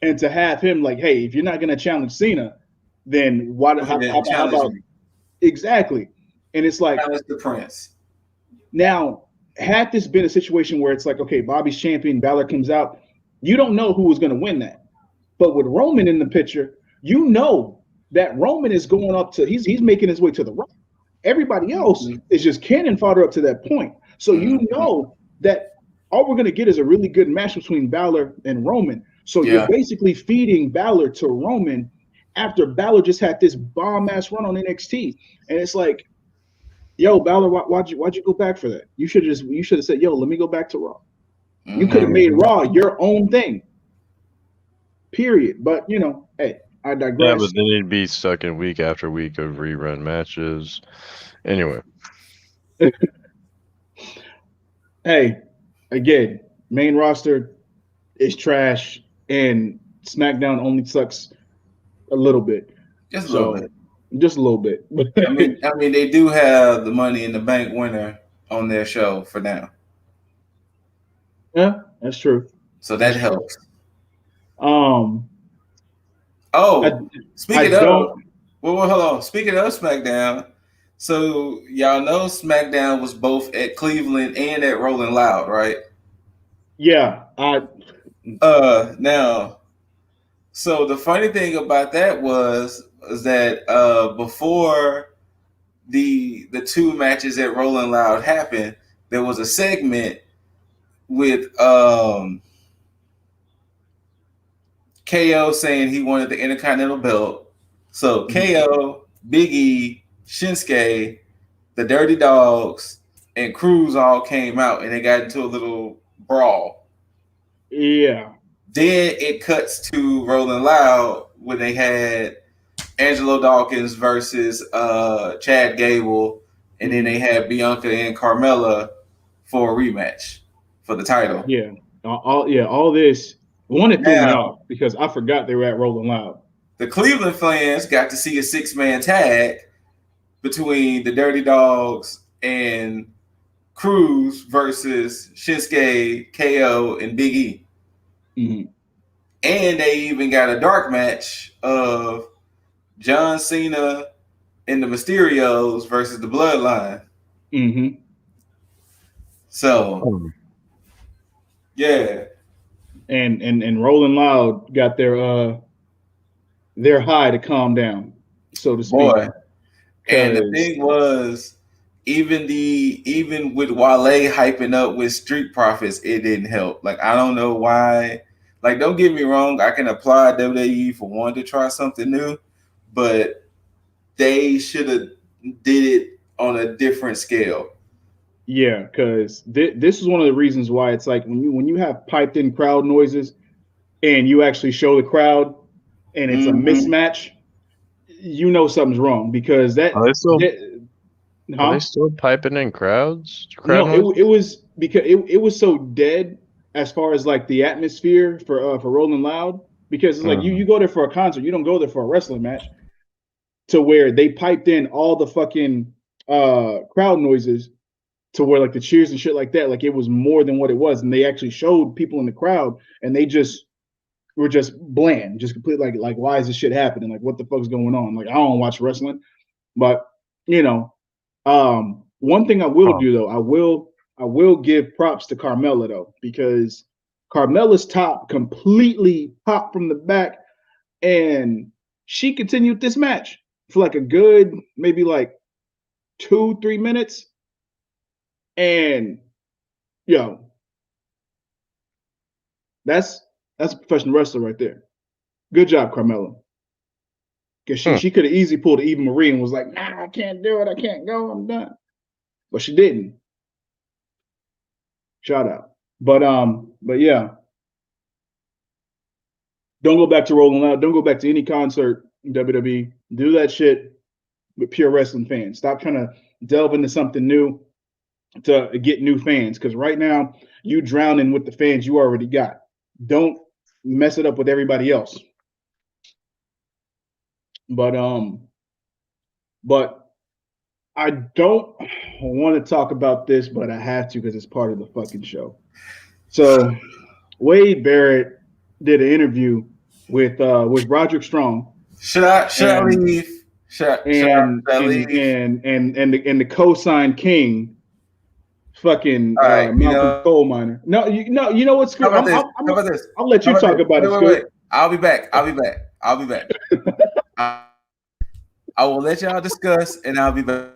and to have him like, hey, if you're not gonna challenge Cena, then how about exactly? And it's like challenge the Prince. Now, had this been a situation where it's like, okay, Bobby's champion, Balor comes out, you don't know who was going to win that. But with Roman in the picture, you know that Roman is going up to, he's making his way to the right. Everybody else is just cannon fodder up to that point. So you know that all we're going to get is a really good match between Balor and Roman. So you're basically feeding Balor to Roman after Balor just had this bomb-ass run on NXT. And it's like, yo, Balor, why'd you go back for that? You should have said, yo, let me go back to Raw. You could have made Raw your own thing. Period. But hey, I digress. Yeah, but then he'd be stuck in week after week of rerun matches. Anyway. Hey, again, main roster is trash, and SmackDown only sucks a little bit. Just a little bit. Just a little bit. I mean, they do have the Money in the Bank winner on their show for now. Yeah, that's true. So that helps. Speaking of SmackDown, so y'all know SmackDown was both at Cleveland and at Rolling Loud, right? Yeah. Now, so the funny thing about that was that before the two matches at Rolling Loud happened, there was a segment with KO saying he wanted the Intercontinental belt. So KO, Big E, Shinsuke, the Dirty Dogs, and Cruz all came out and they got into a little brawl. Yeah. Then it cuts to Rolling Loud when they had Angelo Dawkins versus Chad Gable, and then they had Bianca and Carmella for a rematch for the title. Yeah. All this. One, it threw me off because I forgot they were at Rolling Loud. The Cleveland fans got to see a 6-man tag between the Dirty Dogs and Cruz versus Shinsuke, KO, and Big E. Mm-hmm. And they even got a dark match of John Cena and the Mysterios versus the Bloodline. Mm-hmm. So, yeah. And Rolling Loud got their high to calm down, so to speak. Boy. And the thing was, even with Wale hyping up with Street Profits, it didn't help. Like, I don't know why. Like, don't get me wrong, I can applaud WWE for wanting to try something new, but they should have did it on a different scale. Yeah, because this is one of the reasons why it's like when you have piped in crowd noises and you actually show the crowd and it's a mismatch, you know something's wrong because Are they still piping in crowd no, noises? it was because it was so dead as far as like the atmosphere for Rolling Loud, because it's like you go there for a concert, you don't go there for a wrestling match, to where they piped in all the fucking crowd noises to where like the cheers and shit like that, like it was more than what it was, and they actually showed people in the crowd and they just were just bland, just completely like why is this shit happening, like what the fuck's going on, like I don't watch wrestling, but you know, one thing I will do though, I will give props to Carmella though, because Carmella's top completely popped from the back, and she continued this match for like a good maybe like 2-3 minutes, and yo, that's a professional wrestler right there. Good job, Carmella. Because she could have easily pulled Eva Marie and was like, nah, I can't do it, I can't go, I'm done. But she didn't. Shout out. But yeah. Don't go back to Rolling Loud. Don't go back to any concert in WWE. Do that shit with pure wrestling fans. Stop trying to delve into something new to get new fans. Because right now, you drowning with the fans you already got. Don't mess it up with everybody else. But I don't want to talk about this, but I have to because it's part of the fucking show. So Wade Barrett did an interview with Roderick Strong. Should I leave? And the co-sign king, fucking Malcolm Coal Miner. No, you know what's good. How about this? I'll let you talk about it. Wait. I'll be back. I will let y'all discuss, and I'll be back.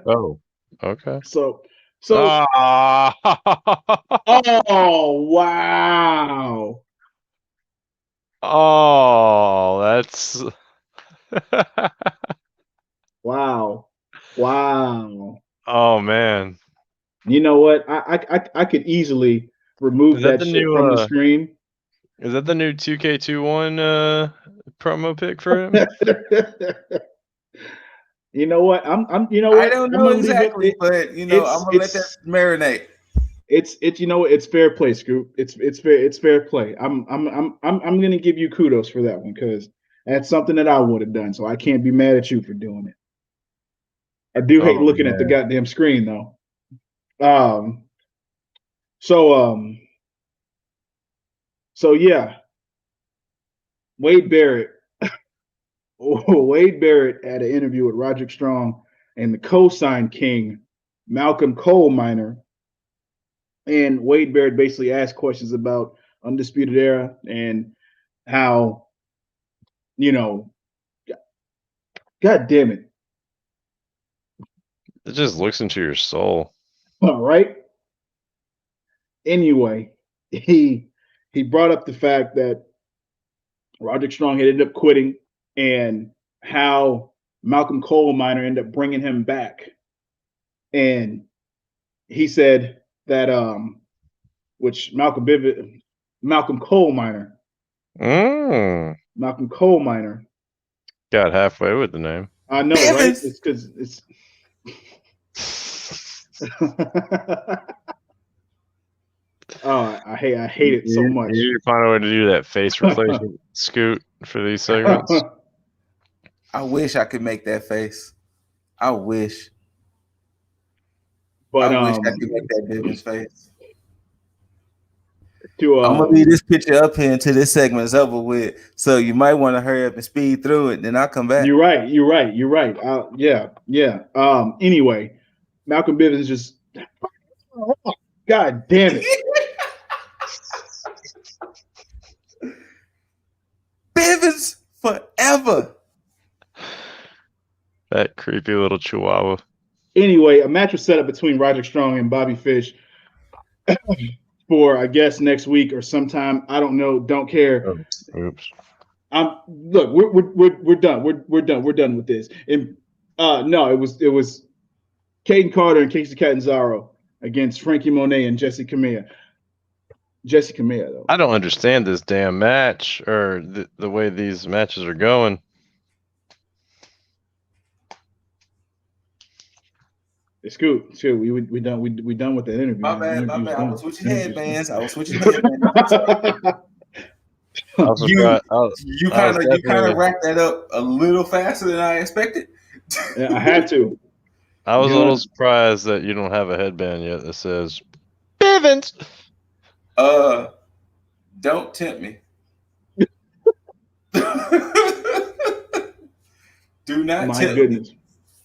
Oh, okay. So. Oh wow. Oh, that's wow. Oh man. You know what? I could easily remove that shit from the screen. Is that the new 2K21 promo pic for him? You know what? I don't know exactly, but I'm gonna let that marinate. It's it's fair play, Scoop. It's fair play. I'm gonna give you kudos for that one because that's something that I would have done. So I can't be mad at you for doing it. I do hate looking at the goddamn screen though. So yeah, Wade Barrett had an interview with Roderick Strong and the co-sign king, Malcolm Coal Miner. And Wade Barrett basically asked questions about Undisputed Era and how, God damn it. It just looks into your soul. All right. Anyway, he brought up the fact that Roderick Strong had ended up quitting and how Malcolm Coal Miner ended up bringing him back. And he said that which Malcolm Coal Miner. Malcolm Coal Miner. Got halfway with the name. I know, right? It's because it's oh, I hate it so much. You need to find a way to do that face replacement, Scoot, for these segments. I wish I could make that face. I wish. But I wish I could make that Bivens face. I'm gonna leave this picture up here until this segment's over with. So you might want to hurry up and speed through it. Then I'll come back. You're right. Yeah. Anyway, Malcolm Bivens just. God damn it. Bivens forever. That creepy little chihuahua. Anyway, a match was set up between Roderick Strong and Bobby Fish for, I guess, next week or sometime. I don't know. Don't care. Oops. Look, we're done. We're done. We're done with this. And no, it was Caden Carter and Casey Catanzaro against Frankie Monet and Jesse Camilla. Jessie Kamea, though. I don't understand this damn match or the way these matches are going. It's cool. We done with that interview. My bad. I was switching headbands. I was switching headbands. I was surprised. You kind of wrapped that up a little faster than I expected. Yeah, I had to. I was a little surprised that you don't have a headband yet that says Bivens. Don't tempt me. Do not tempt me.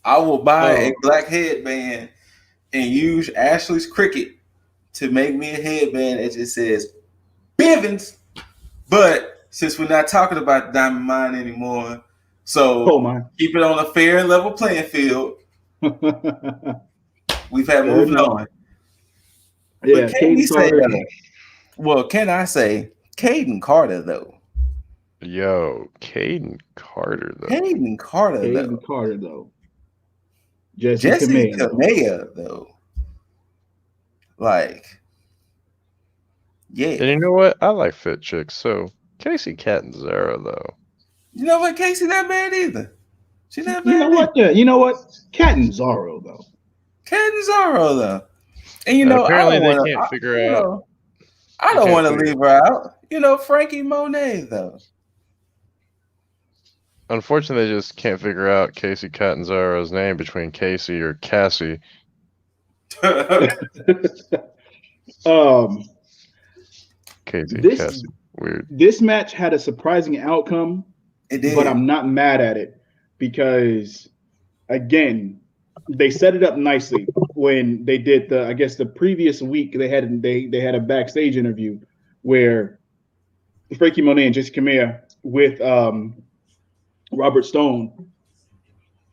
I will buy a black headband and use Ashley's Cricket to make me a headband that just says Bivens. But since we're not talking about Diamond Mine anymore, so keep it on a fair and level playing field. We've had moving on. Yeah, but can I say Caden Carter though? Yo, Caden Carter though. Caden Carter though. Jessie Kamea though. Like, yeah. And you know what? I like fit chicks. So Casey Catanzaro though. You know what? Casey not bad either. She's not bad. You know what? Yeah. You know what? Catanzaro though. And you know, apparently they can't figure out. I don't want to leave her out. You know, Frankie Monet though. Unfortunately, they just can't figure out Casey Catanzaro's name between Casey or Cassie. Cassie. Weird. This match had a surprising outcome, but I'm not mad at it because, again, they set it up nicely when they did the previous week they had a backstage interview where Frankie Monet and Jessie Kamea with Robert Stone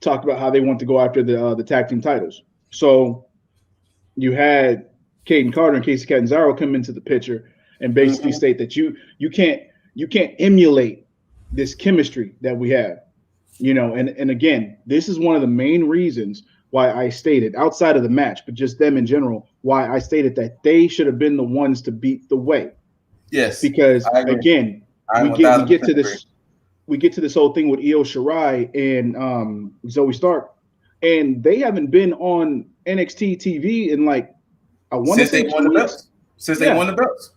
talked about how they want to go after the tag team titles. So you had Caden Carter and Casey Catanzaro come into the picture and basically state that you can't emulate this chemistry that we have, you know. And again, this is one of the main reasons why I stated, outside of the match, but just them in general, why I stated that they should have been the ones to beat the way. Yes, because again, we get to this whole thing with Io Shirai and Zoe Stark, and they haven't been on NXT TV in like since they won the belts.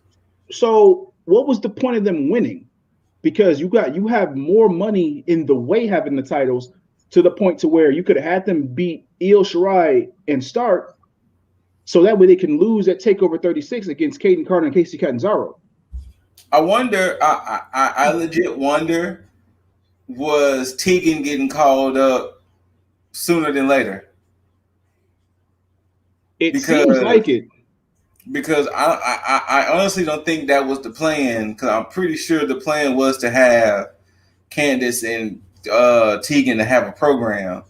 So what was the point of them winning? Because you have more money in the way having the titles to the point to where you could have had them beat Io Shirai and Stark, so that way they can lose at TakeOver 36 against Caden Carter and Casey Catanzaro. I wonder. I legit wonder. Was Tegan getting called up sooner than later? Seems like it. Because I honestly don't think that was the plan. Because I'm pretty sure the plan was to have Candice and Tegan to have a program.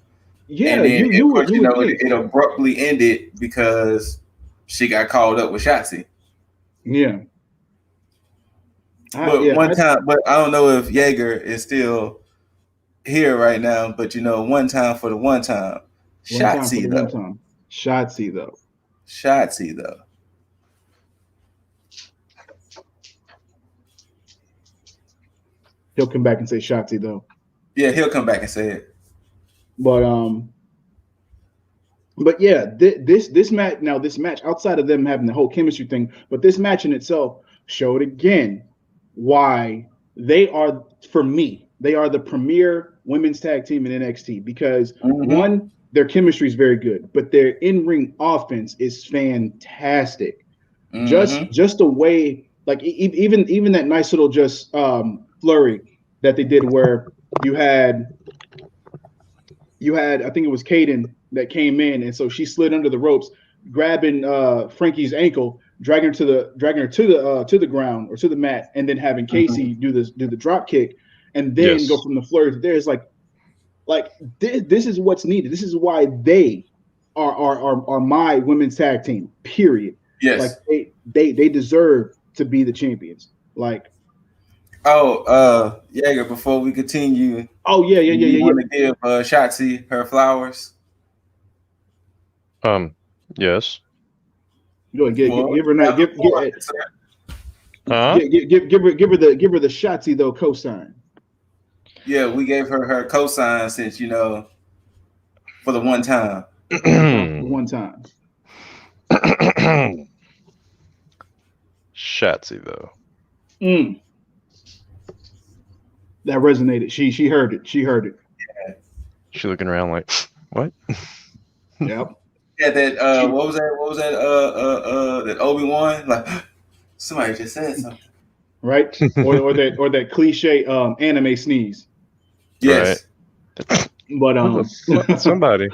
Yeah, and then it abruptly ended because she got called up with Shotzi. Yeah. But I don't know if Jaeger is still here right now, but one time for the one time. Shotzi though. He'll come back and say Shotzi though. Yeah, he'll come back and say it. But yeah, this match outside of them having the whole chemistry thing, but this match in itself showed again why they are, for me, they are the premier women's tag team in NXT because one, their chemistry is very good, but their in-ring offense is fantastic. Just the way, like even that nice little just flurry that they did where you had I think it was Caden that came in, and so she slid under the ropes, grabbing Frankie's ankle, dragging her to the ground or to the mat, and then having Casey do the drop kick, and then go from the flurry to there. It's like this is what's needed. This is why they are my women's tag team. Period. Yes, like they deserve to be the champions. Like. Jaeger, before we continue. Oh, yeah. You want to give Shotzi her flowers? Yes. Go ahead, give her that. Huh? Give her the Shotzi though cosign. Yeah, we gave her cosign since for the one time. One time. Shatsy though. That resonated. She heard it. She heard it. Yeah. She looking around like, what? Yep. Yeah, that what was that? That Obi-Wan? Like somebody just said something. Right? or that cliche anime sneeze. Yes. Right. But somebody.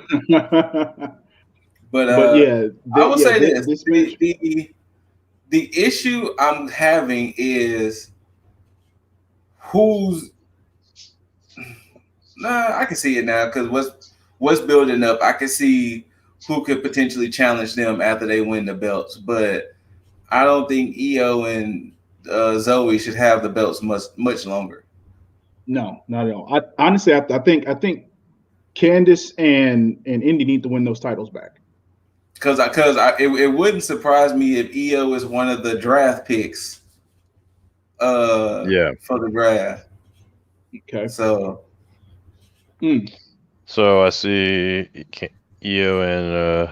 But yeah, I will say this. The issue I'm having is who's I can see it now because what's building up, I can see who could potentially challenge them after they win the belts, but I don't think Io and Zoe should have the belts much longer. No, not at all. Honestly, I think Candice and Indy need to win those titles back. Because it wouldn't surprise me if Io is one of the draft picks. For the draft. Okay. So. So I see Io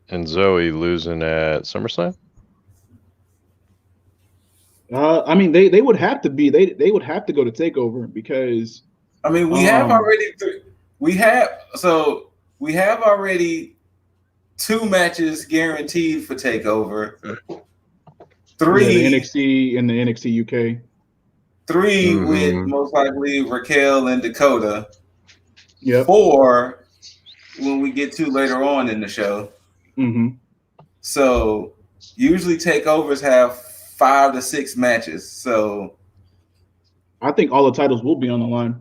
and Zoe losing at SummerSlam. I mean, they would have to be. They would have to go to TakeOver because. I mean, we have already 2 matches guaranteed for TakeOver. 3 the NXT and the NXT UK. 3 with most likely Raquel and Dakota. Yep. 4 when we get to later on in the show. So usually TakeOvers have 5 to 6 matches. So I think all the titles will be on the line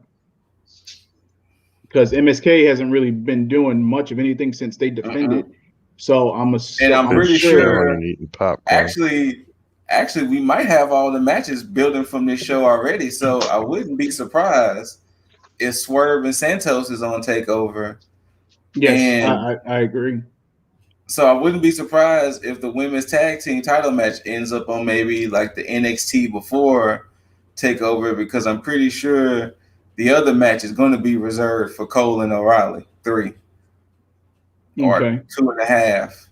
because MSK hasn't really been doing much of anything since they defended. So I'm pretty sure popcorn. Actually, we might have all the matches building from this show already. So I wouldn't be surprised if Swerve and Santos is on TakeOver. Yes, I agree. So I wouldn't be surprised if the women's tag team title match ends up on maybe like the NXT before TakeOver, because I'm pretty sure the other match is going to be reserved for Cole and O'Reilly 3 or 2.5.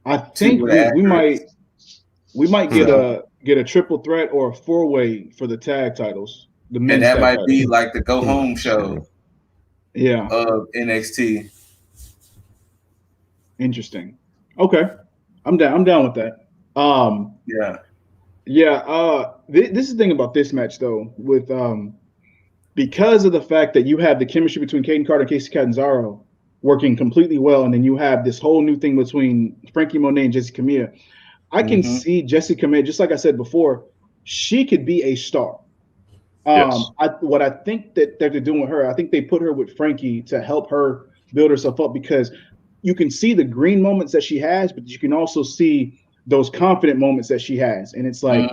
I think we might get a triple threat or a 4-way for the tag titles. The men's and that might titles. be like the go home show. Yeah. Of NXT. Interesting. Okay. I'm down with that. This is the thing about this match though, with because of the fact that you have the chemistry between Kaden Carter and Kacy Catanzaro working completely well, and then you have this whole new thing between Frankie Monet and Jessi Kamea. I can see Jessi Kamea, just like I said before, she could be a star. What I think that they're doing with her, I think they put her with Frankie to help her build herself up, because you can see the green moments that she has, but you can also see those confident moments that she has. And it's like,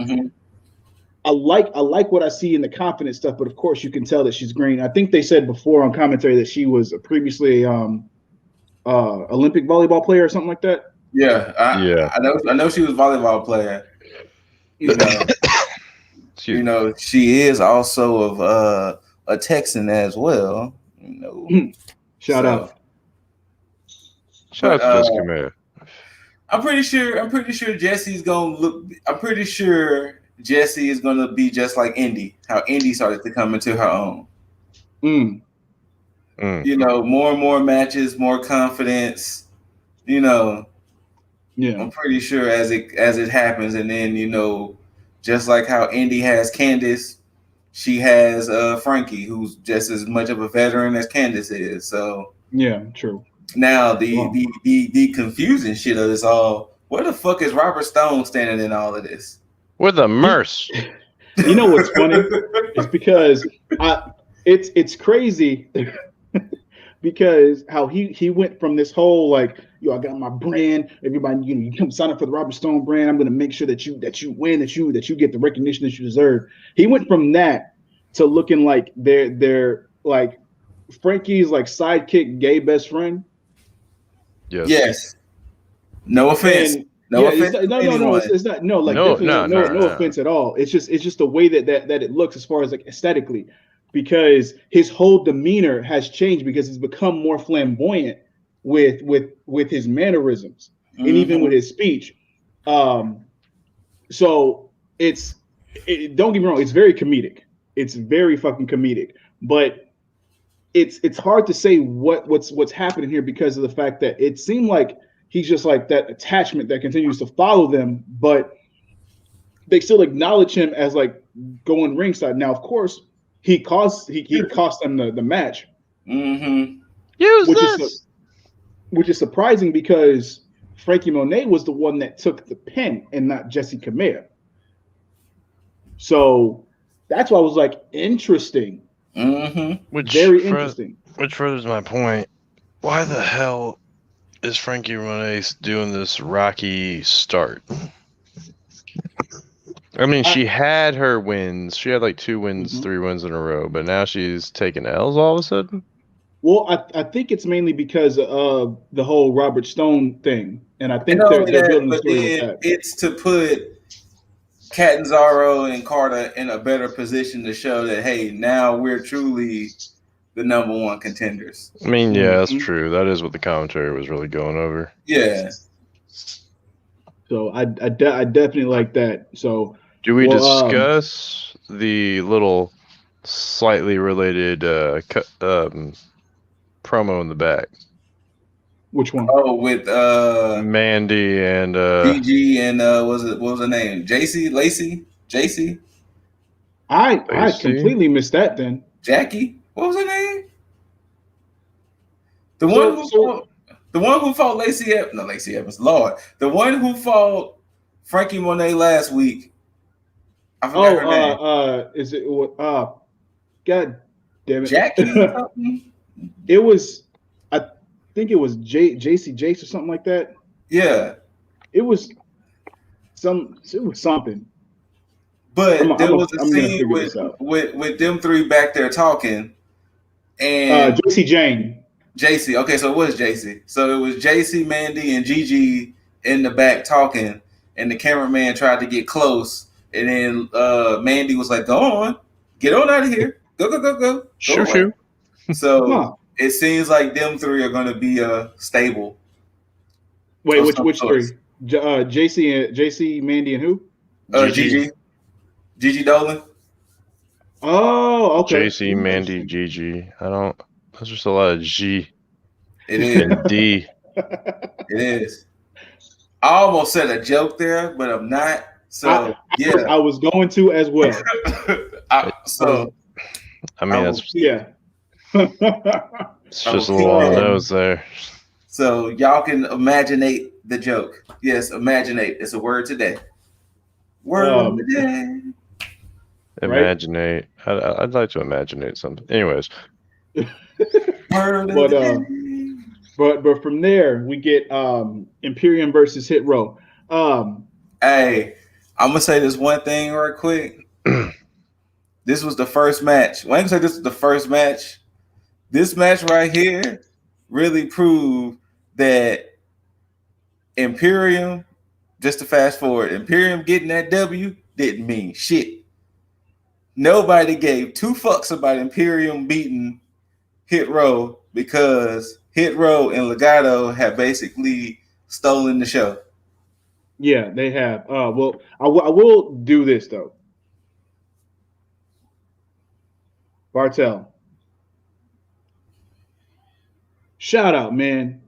I like what I see in the confident stuff, but of course you can tell that she's green. I think they said before on commentary that she was previously Olympic volleyball player or something like that. Yeah, I know she was a volleyball player. She is also of a Texan as well. Shout out to Jessi Kamea. I'm pretty sure Jessie's gonna look. I'm pretty sure Jessi is gonna be just like Indy. How Indy started to come into her own. More and more matches, more confidence. I'm pretty sure as it happens, and then just like how Indy has Candice, she has Frankie, who's just as much of a veteran as Candice is. So yeah, true. Now the confusing shit of this all. Where the fuck is Robert Stone standing in all of this? With a merce. You know what's funny? It's because it's crazy because how he went from this whole like, I got my brand, everybody, you come sign up for the Robert Stone brand. I'm gonna make sure that you win, that you get the recognition that you deserve. He went from that to looking like they're like Frankie's like sidekick, gay best friend. Yes. No offense. No offense to anyone. It's not. No, like definitely no offense at all. It's just the way that it looks as far as like aesthetically, because his whole demeanor has changed because he's become more flamboyant with his mannerisms and even with his speech. So don't get me wrong, it's very comedic. It's very fucking comedic, but it's hard to say what's happening here because of the fact that it seemed like he's just like that attachment that continues to follow them, but they still acknowledge him as like going ringside. Now, of course, he cost them the match, which is surprising because Frankie Monet was the one that took the pin and not Jesse Kamea. So that's why I was like, interesting. Very interesting. Which furthers my point. Why the hell is Frankie Monet doing this rocky start? I mean, she had her wins. She had like 2 wins, 3 wins in a row, but now she's taking L's all of a sudden. Well, I think it's mainly because of the whole Robert Stone thing, and I think they're building the story with that. It's to put Catanzaro and Carter in a better position to show that, hey, now we're truly the number 1 contenders. I mean, yeah, that's true. That is what the commentary was really going over. Yeah. So I definitely like that. So do we discuss the little slightly related promo in the back? Which one? Oh, with Mandy and G.G. and what was her name? JC? I completely missed that then. Jackie? What was her name? The one who fought Lacey Evans. Lord. The one who fought Frankie Monet last week. I forgot her name. Is it God damn it. Jackie? It was, I think it was JC Jace or something like that. Yeah. It was something. But there was a scene with them 3 back there talking. And JC. Okay, so it was JC. So it was JC, Mandy, and Gigi in the back talking, and the cameraman tried to get close, and then Mandy was like, "Go on, get on out of here, go." Sure. So it seems like them 3 are going to be stable. Wait, which 3? JC, Mandy, and who? Gigi Dolan. Oh, okay. JC, Mandy, Gigi. That's just a lot of G. It is. And D. It is. I almost said a joke there, but I'm not. So I was going to as well. It's just a long nose there. So y'all can imaginate the joke. Yes, imaginate. It's a word today. Word today. Imaginate. Right? I'd like to imaginate something. Anyways. But from there we get Imperium versus Hit Row. Hey, I'm gonna say this one thing real quick. This was the first match. Well, I can say this was the first match. This match right here really proved that Imperium, just to fast forward, Imperium getting that W didn't mean shit. Nobody gave 2 fucks about Imperium beating Hit Row because Hit Row and Legado have basically stolen the show. Yeah, they have. Well, I will do this though. Bartel, shout out, man.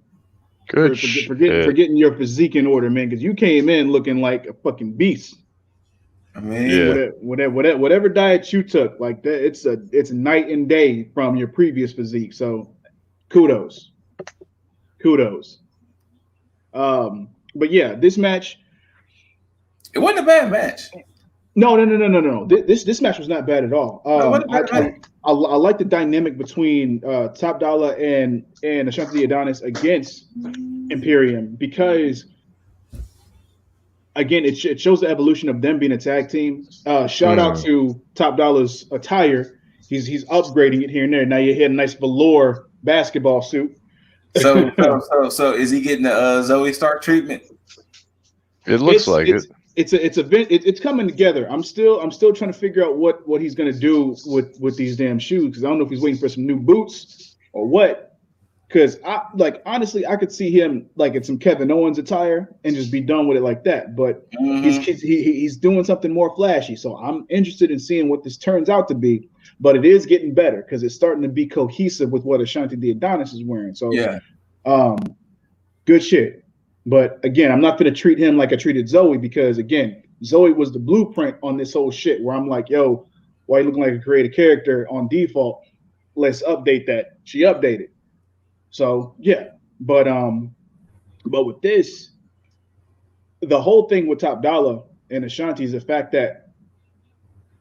Good for getting your physique in order, man, because you came in looking like a fucking beast. I mean, whatever diet you took, like that, it's night and day from your previous physique. So, kudos. But yeah, this match, it wasn't a bad match. No. This match was not bad at all. I like the dynamic between Top Dollar and Ashanti Adonis against Imperium because, again, it shows the evolution of them being a tag team. Shout out to Top Dollar's attire. He's upgrading it here and there. Now you hit a nice velour basketball suit. So is he getting the Zoe Stark treatment? It looks like it. It's coming together. I'm still trying to figure out what he's gonna do with these damn shoes, because I don't know if he's waiting for some new boots or what. Because honestly, I could see him like in some Kevin Owens attire and just be done with it like that. But he's doing something more flashy. So I'm interested in seeing what this turns out to be. But it is getting better because it's starting to be cohesive with what Ashanti the Adonis is wearing. So good shit. But again, I'm not going to treat him like I treated Zoe, because again, Zoe was the blueprint on this whole shit where I'm like, yo, why you looking like a creative character on default? Let's update that. She updated. So yeah, but with this, the whole thing with Top Dollar and Ashanti is the fact that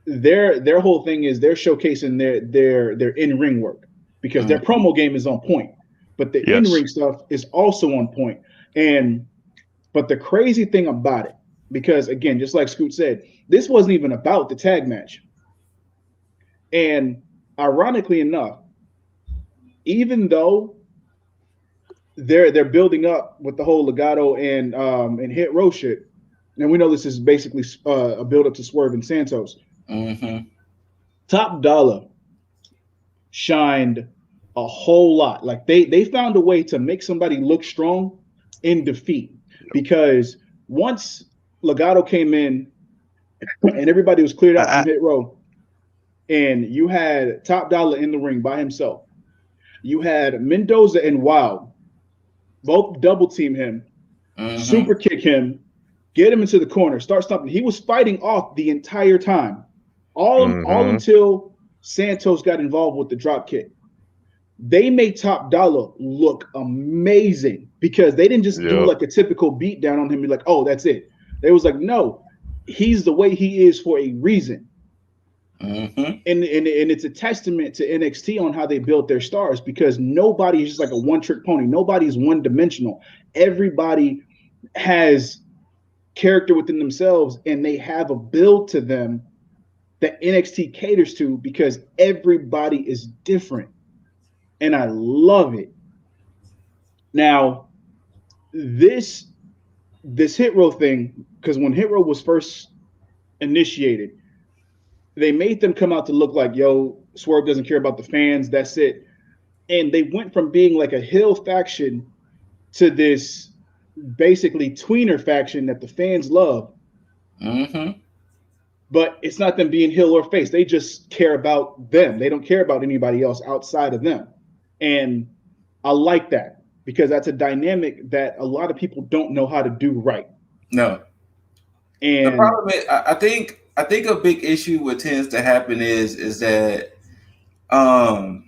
their whole thing is they're showcasing their in-ring work, because their promo game is on point, but the in-ring stuff is also on point. But the crazy thing about it, because again, just like Scoot said, this wasn't even about the tag match. And ironically enough, even though they're building up with the whole Legato and Hit Row shit, and we know this is basically a build up to Swerve and Santos. Top Dollar shined a whole lot. Like they found a way to make somebody look strong in defeat, because once Legato came in and everybody was cleared out from Hit Row, and you had Top Dollar in the ring by himself, you had Mendoza and Wild both double team him, super kick him, get him into the corner, start stomping. He was fighting off the entire time, all until Santos got involved with the drop kick. They made Top Dollar look amazing, because they didn't just do like a typical beat down on him and be like, oh, that's it. They was like, no, he's the way he is for a reason. And it's a testament to NXT on how they built their stars, because nobody is just like a one-trick pony. Nobody's one-dimensional. Everybody has character within themselves, and they have a build to them that NXT caters to, because everybody is different. And I love it. Now, this Hit Row thing, because when Hit Row was first initiated, they made them come out to look like, yo, Swerve doesn't care about the fans, that's it. And they went from being like a heel faction to this basically tweener faction that the fans love. But it's not them being heel or face. They just care about them. They don't care about anybody else outside of them. And I like that, because that's a dynamic that a lot of people don't know how to do right. No. And the problem is, I think a big issue what tends to happen is that I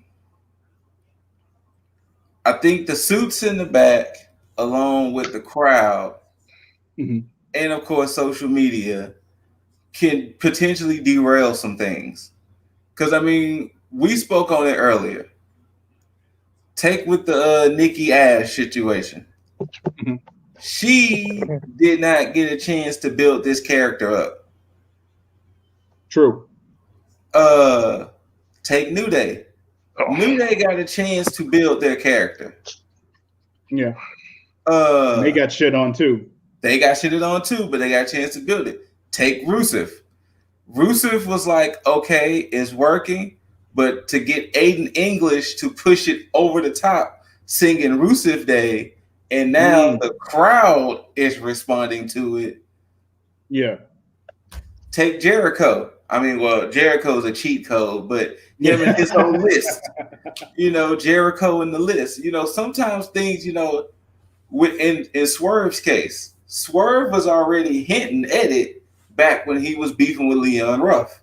think the suits in the back, along with the crowd, and of course social media, can potentially derail some things. Because I mean, we spoke on it earlier. Take with the Nikki Ash situation. She did not get a chance to build this character up. True. Take New Day. New Day got a chance to build their character. Yeah. They got shit on too. They got shitted on too, but they got a chance to build it. Take Rusev. Rusev was like, okay, it's working, but to get Aiden English to push it over the top, singing Rusev Day, and now the crowd is responding to it. Yeah. Take Jericho. I mean, well, Jericho's a cheat code, but him and his own list. You know, Jericho in the list. You know, sometimes things, you know, in Swerve's case, Swerve was already hinting at it back when he was beefing with Leon Ruff.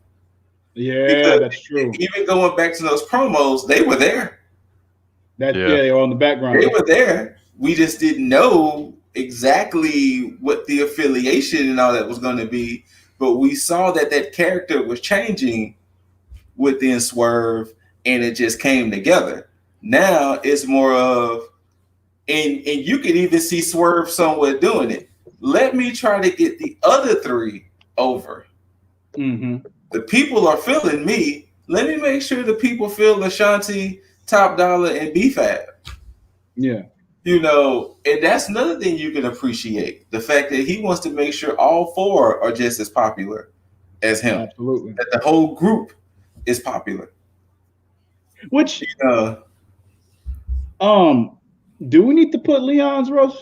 Yeah, because that's true. Even going back to those promos, they were there. They were on the background. They were there. We just didn't know exactly what the affiliation and all that was going to be. But we saw that character was changing within Swerve, and it just came together. Now it's more of, and you can even see Swerve somewhere doing it. Let me try to get the other three over. The people are feeling me. Let me make sure the people feel Ashanti, Top Dollar, and B-Fab. Yeah. You know, and that's another thing you can appreciate. The fact that he wants to make sure all four are just as popular as him. Absolutely. That the whole group is popular. Which, do we need to put Leon's rough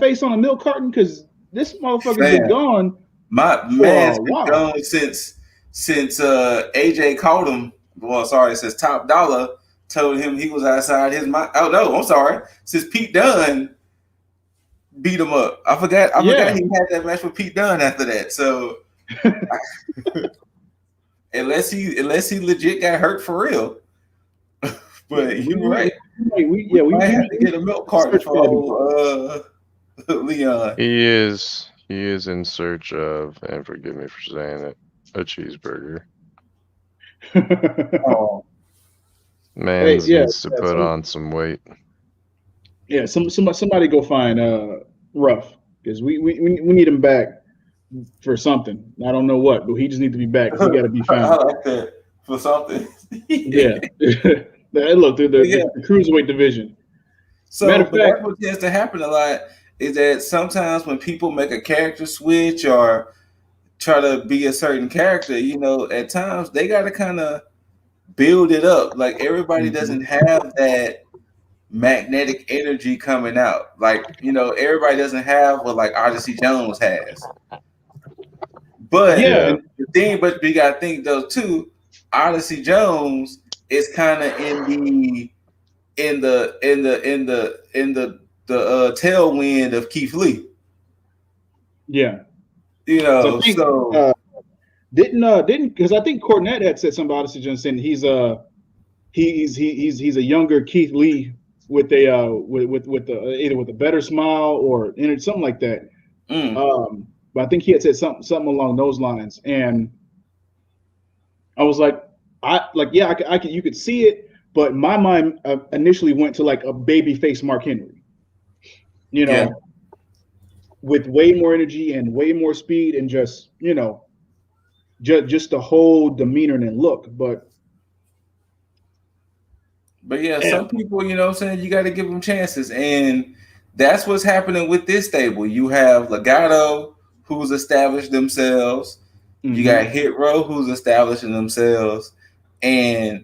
face on a milk carton? Because this motherfucker's been gone. My man's been gone since AJ called him. Well, sorry, it says Top Dollar told him he was outside his mind. Oh no, I'm sorry. Since Pete Dunne beat him up. I forgot he had that match with Pete Dunne after that. So unless he legit got hurt for real. But you're right. We might have to get a milk carton for Leon. He is in search of, and forgive me for saying it, a cheeseburger. Oh. Man needs to put on some weight. Yeah, somebody go find Ruff, because we need him back for something. I don't know what, but he just needs to be back. He got to be found. I like that, for something. Yeah. Look, the cruiserweight division. So that's what tends to happen a lot, is that sometimes when people make a character switch or try to be a certain character, you know, at times they got to kind of build it up. Like, everybody doesn't have that magnetic energy coming out. Like, you know, everybody doesn't have what like Odyssey Jones has. But but you got to think though too, Odyssey Jones is kind of in the tailwind of Keith Lee. Yeah, you know. Didn't because I think Cornette had said something about Odyssey Jones saying he's a younger Keith Lee with a with either with a better smile or something like that. But I think he had said something along those lines, and I was like, you could see it, but my mind initially went to like a babyface Mark Henry, you know, with way more energy and way more speed and just, you know, just the whole demeanor and look. But some people, you know what I'm saying, you got to give them chances, and that's what's happening with this stable. You have Legado, who's established themselves. You got Hit Row, who's establishing themselves, and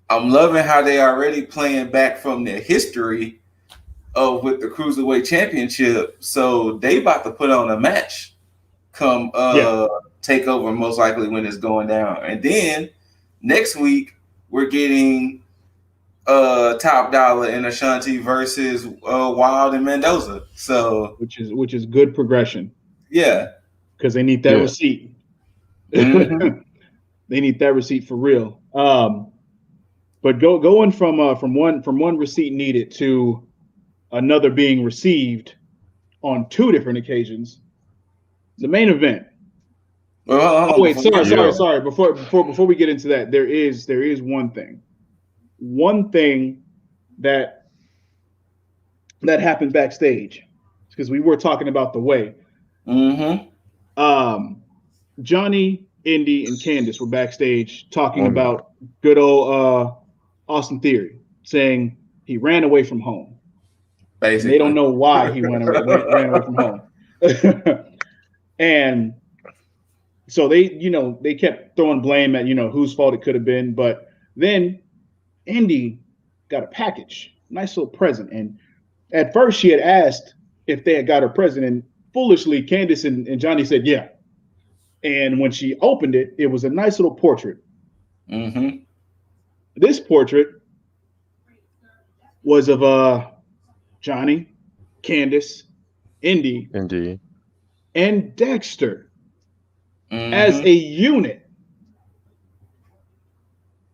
I'm loving how they already playing back from their history of with the Cruiserweight Championship. So they about to put on a match come TakeOver, most likely when it's going down. And then next week we're getting Top Dollar and Ashanti versus Wild and Mendoza. So which is good progression. Yeah, because they need that receipt. They need that receipt for real. But going from one receipt needed to another being received on two different occasions. The main event. Well, wait, sorry. Before we get into that, there is one thing that happened backstage, because we were talking about the way. Johnny, Indy, and Candice were backstage talking about good old Austin Theory, saying he ran away from home. Basically, they don't know why he ran away from home. And so they kept throwing blame at whose fault it could have been. But then Indy got a package, nice little present, and at first she had asked if they had got her present, and foolishly Candice and Johnny said yeah. And when she opened it, it was a nice little portrait. This portrait was of Johnny, Candice, Indy, and Dexter as a unit.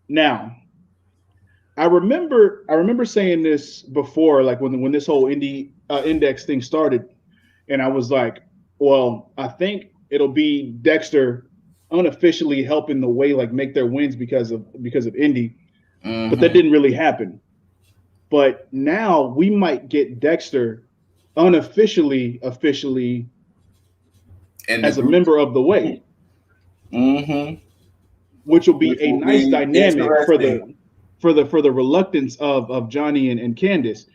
Now, I remember saying this before, like when this whole Indy Index thing started, and I was like, well, I think it'll be Dexter unofficially helping the way like make their wins because of Indy, but that didn't really happen. But now we might get Dexter officially as a member of the way, which will be a nice dynamic for the reluctance of Johnny and Candice.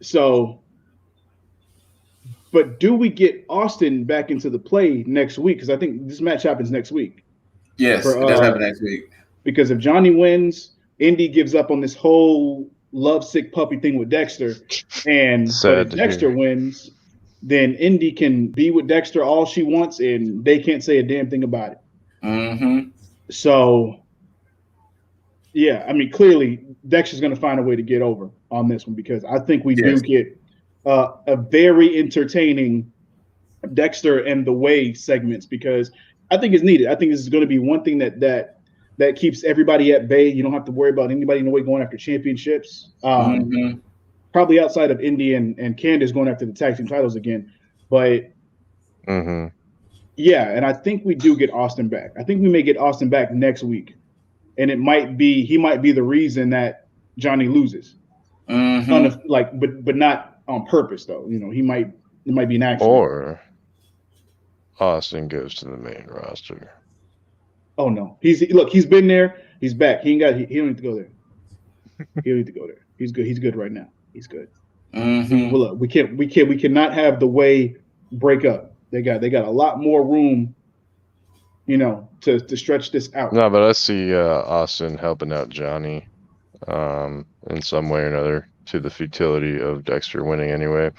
So, but do we get Austin back into the play next week? Because I think this match happens next week. Yes, it does happen next week. Because if Johnny wins, Indy gives up on this whole lovesick puppy thing with Dexter, but if Dexter wins, then Indy can be with Dexter all she wants, and they can't say a damn thing about it. Mm-hmm. So, yeah, I mean, clearly Dexter's going to find a way to get over on this one, because I think we do get a very entertaining Dexter and the Way segments, because I think it's needed. I think this is going to be one thing that keeps everybody at bay. You don't have to worry about anybody in the way going after championships. Probably outside of Indy and Candice going after the tag team titles again. But yeah, and I think we do get Austin back. I think we may get Austin back next week. And he might be the reason that Johnny loses. But not on purpose though. You know, it might be an accident. Or Austin goes to the main roster. Oh no. He's been there, he's back. He don't need to go there. He don't need to go there. He's good. He's good right now. He's good. Well, look, we cannot have the Way break up. They got a lot more room, you know, to stretch this out. No, but I see Austin helping out Johnny in some way or another, to the futility of Dexter winning anyway.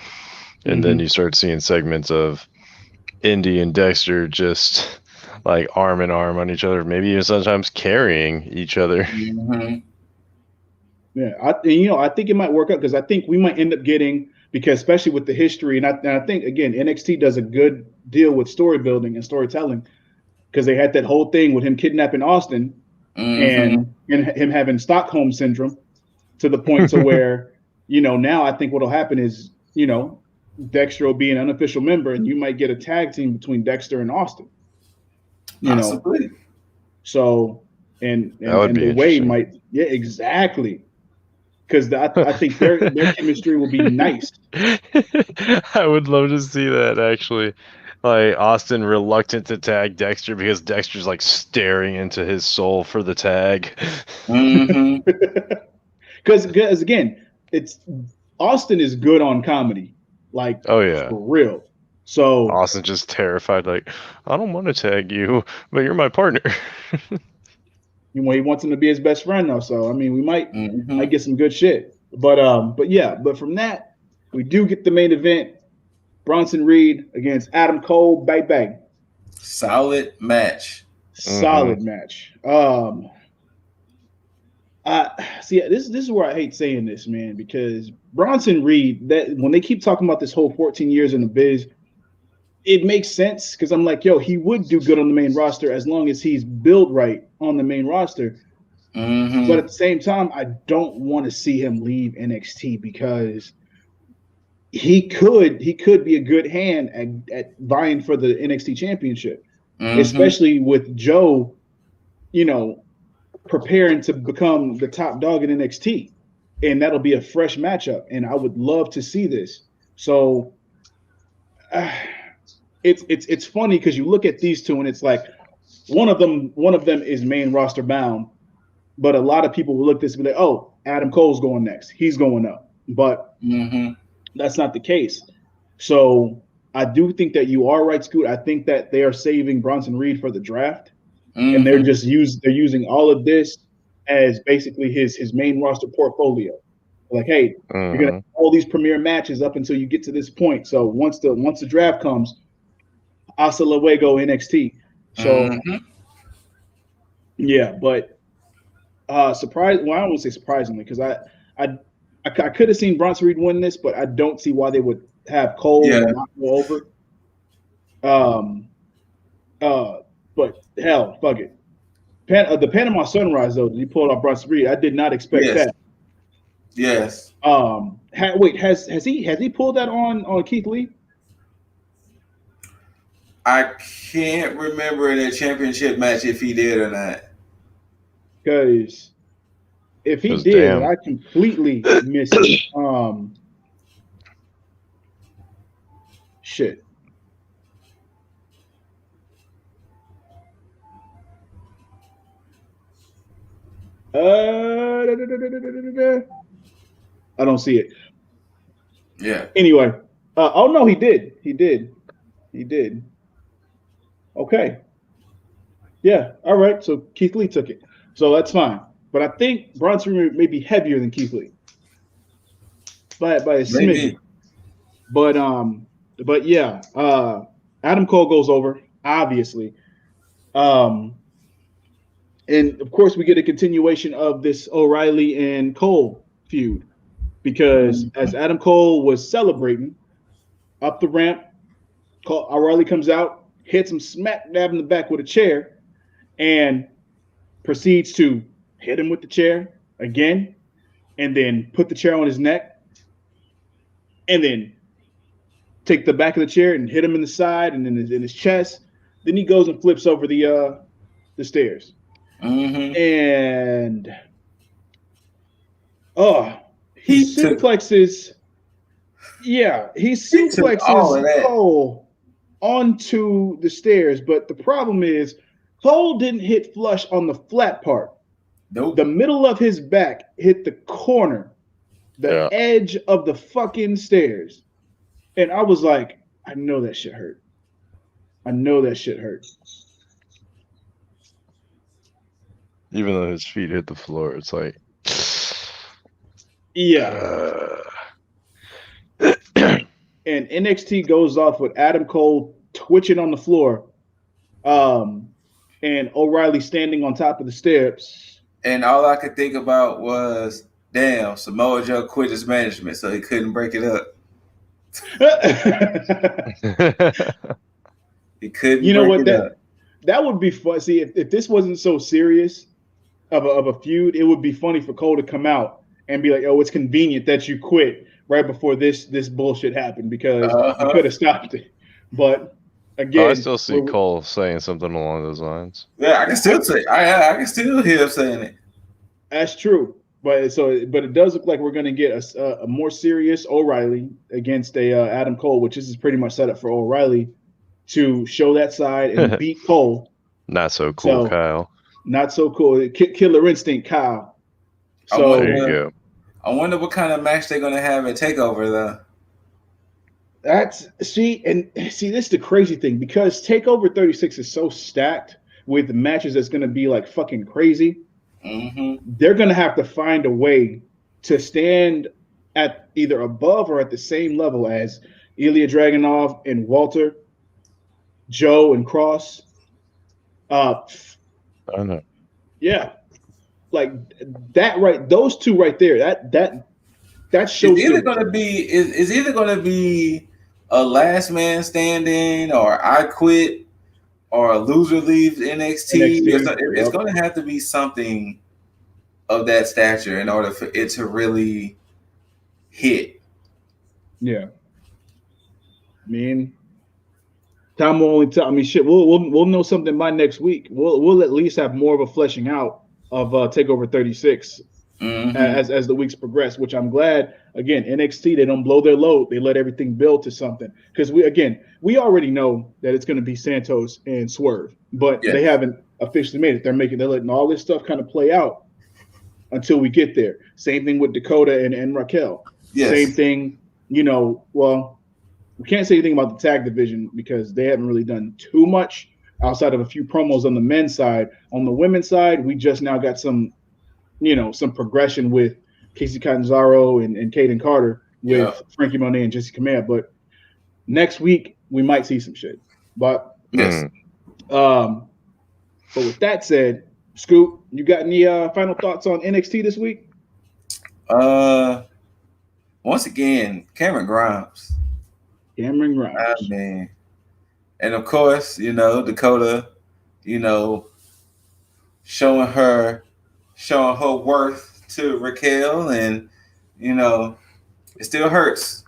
And then you start seeing segments of Indy and Dexter just like arm in arm on each other, maybe even sometimes carrying each other. Yeah, I think it might work out, because I think we might end up getting, because especially with the history, and I think again NXT does a good deal with story building and storytelling, because they had that whole thing with him kidnapping Austin and him having Stockholm syndrome, to the point to where, you know, now I think what'll happen is, you know, Dexter will be an unofficial member, and you might get a tag team between Dexter and Austin. You know, so and the Way might, yeah, exactly. Because I think their chemistry will be nice. I would love to see that, actually. Like Austin reluctant to tag Dexter because Dexter's like staring into his soul for the tag. Because again, it's Austin is good on comedy, like, oh yeah, for real. So Austin's just terrified, like, I don't want to tag you, but you're my partner. You know, he wants him to be his best friend though. So I mean, we might get some good shit. But from that, we do get the main event: Bronson Reed against Adam Cole. Bang bang. Solid match. Solid match. See, this is where I hate saying this, man, because Bronson Reed, that when they keep talking about this whole 14 years in the biz, it makes sense, because I'm like, yo, he would do good on the main roster as long as he's built right on the main roster. But at the same time, I don't want to see him leave NXT, because he could be a good hand at vying for the NXT championship, especially with Joe, you know, preparing to become the top dog in NXT, and that'll be a fresh matchup, and I would love to see this. So it's funny, because you look at these two and it's like one of them is main roster bound, but a lot of people will look at this and be like, oh, Adam Cole's going next, he's going up, but that's not the case. So I do think that you are right, Scoot. I think that they are saving Bronson Reed for the draft, and they're using all of this as basically his main roster portfolio. Like, hey, you're gonna have all these premier matches up until you get to this point. So once the draft comes, hasta luego NXT. So yeah, but surprise. Well, I don't want to say surprisingly, because I could have seen Bronson Reed win this, but I don't see why they would have Cole not go over. But hell, fuck it. The Panama Sunrise, though, he pulled off Bronson Reed. I did not expect that. Yes. Has he pulled that on Keith Lee? I can't remember in a championship match if he did or not. Because if he did, I completely missed it. Shit. I don't see it. Yeah. Anyway, oh no, he did. Okay. Yeah. All right. So Keith Lee took it. So that's fine. But I think Bronson may be heavier than Keith Lee by a smidgen. Maybe. But yeah, Adam Cole goes over, obviously. And of course we get a continuation of this O'Reilly and Cole feud. Because as Adam Cole was celebrating up the ramp, O'Reilly comes out, hits him smack dab in the back with a chair, and proceeds to hit him with the chair again, and then put the chair on his neck, and then take the back of the chair and hit him in the side and in his chest. Then he goes and flips over the stairs. And he suplexes. Yeah, he suplexes Cole onto the stairs, but the problem is Cole didn't hit flush on the flat part. Nope. The middle of his back hit the corner, the edge of the fucking stairs. And I was like, I know that shit hurt. Even though his feet hit the floor, it's like, yeah. And NXT goes off with Adam Cole twitching on the floor, and O'Reilly standing on top of the steps. And all I could think about was, damn, Samoa Joe quit his management, so he couldn't break it up. He couldn't. You know what? That would be fun. See, if this wasn't so serious of a feud, it would be funny for Cole to come out and be like, "Oh, it's convenient that you quit right before this bullshit happened because you could have stopped it." But again, I still see Cole saying something along those lines. Yeah, I can still say I can still hear him saying it. That's true. But it does look like we're going to get a more serious O'Reilly against a Adam Cole, which is pretty much set up for O'Reilly to show that side and beat Cole. Not so cool, Kyle. Not so cool. Killer Instinct, Kyle. So there you go. I wonder what kind of match they're going to have at TakeOver, though. This is the crazy thing because TakeOver 36 is so stacked with matches that's going to be like fucking crazy. They're going to have to find a way to stand at either above or at the same level as Ilya Dragunov and Walter, Joe and Cross. I know. Yeah, like that. Right, those two right there. That shows. It's either going to be a last man standing, or I quit, or a loser leaves NXT. It's going to have to be something of that stature in order for it to really hit. Yeah. I mean, time will only tell. I mean, shit. We'll know something by next week. We'll at least have more of a fleshing out of TakeOver 36 as the weeks progress. Which I'm glad. Again, NXT, they don't blow their load. They let everything build to something. Because we already know that it's going to be Santos and Swerve, but they haven't officially made it. They're letting all this stuff kind of play out until we get there. Same thing with Dakota and Raquel. Yes. Same thing. Well, we can't say anything about the tag division because they haven't really done too much outside of a few promos on the men's side. On the women's side, we just now got some progression with Casey Catanzaro and Kaden Carter with Frankie Monet and Jessica Kamea. But next week we might see some shit. But but with that said, Scoot, you got any final thoughts on NXT this week? Once again, Cameron Grimes. Man. And of course, Dakota, showing her worth to Raquel, and it still hurts.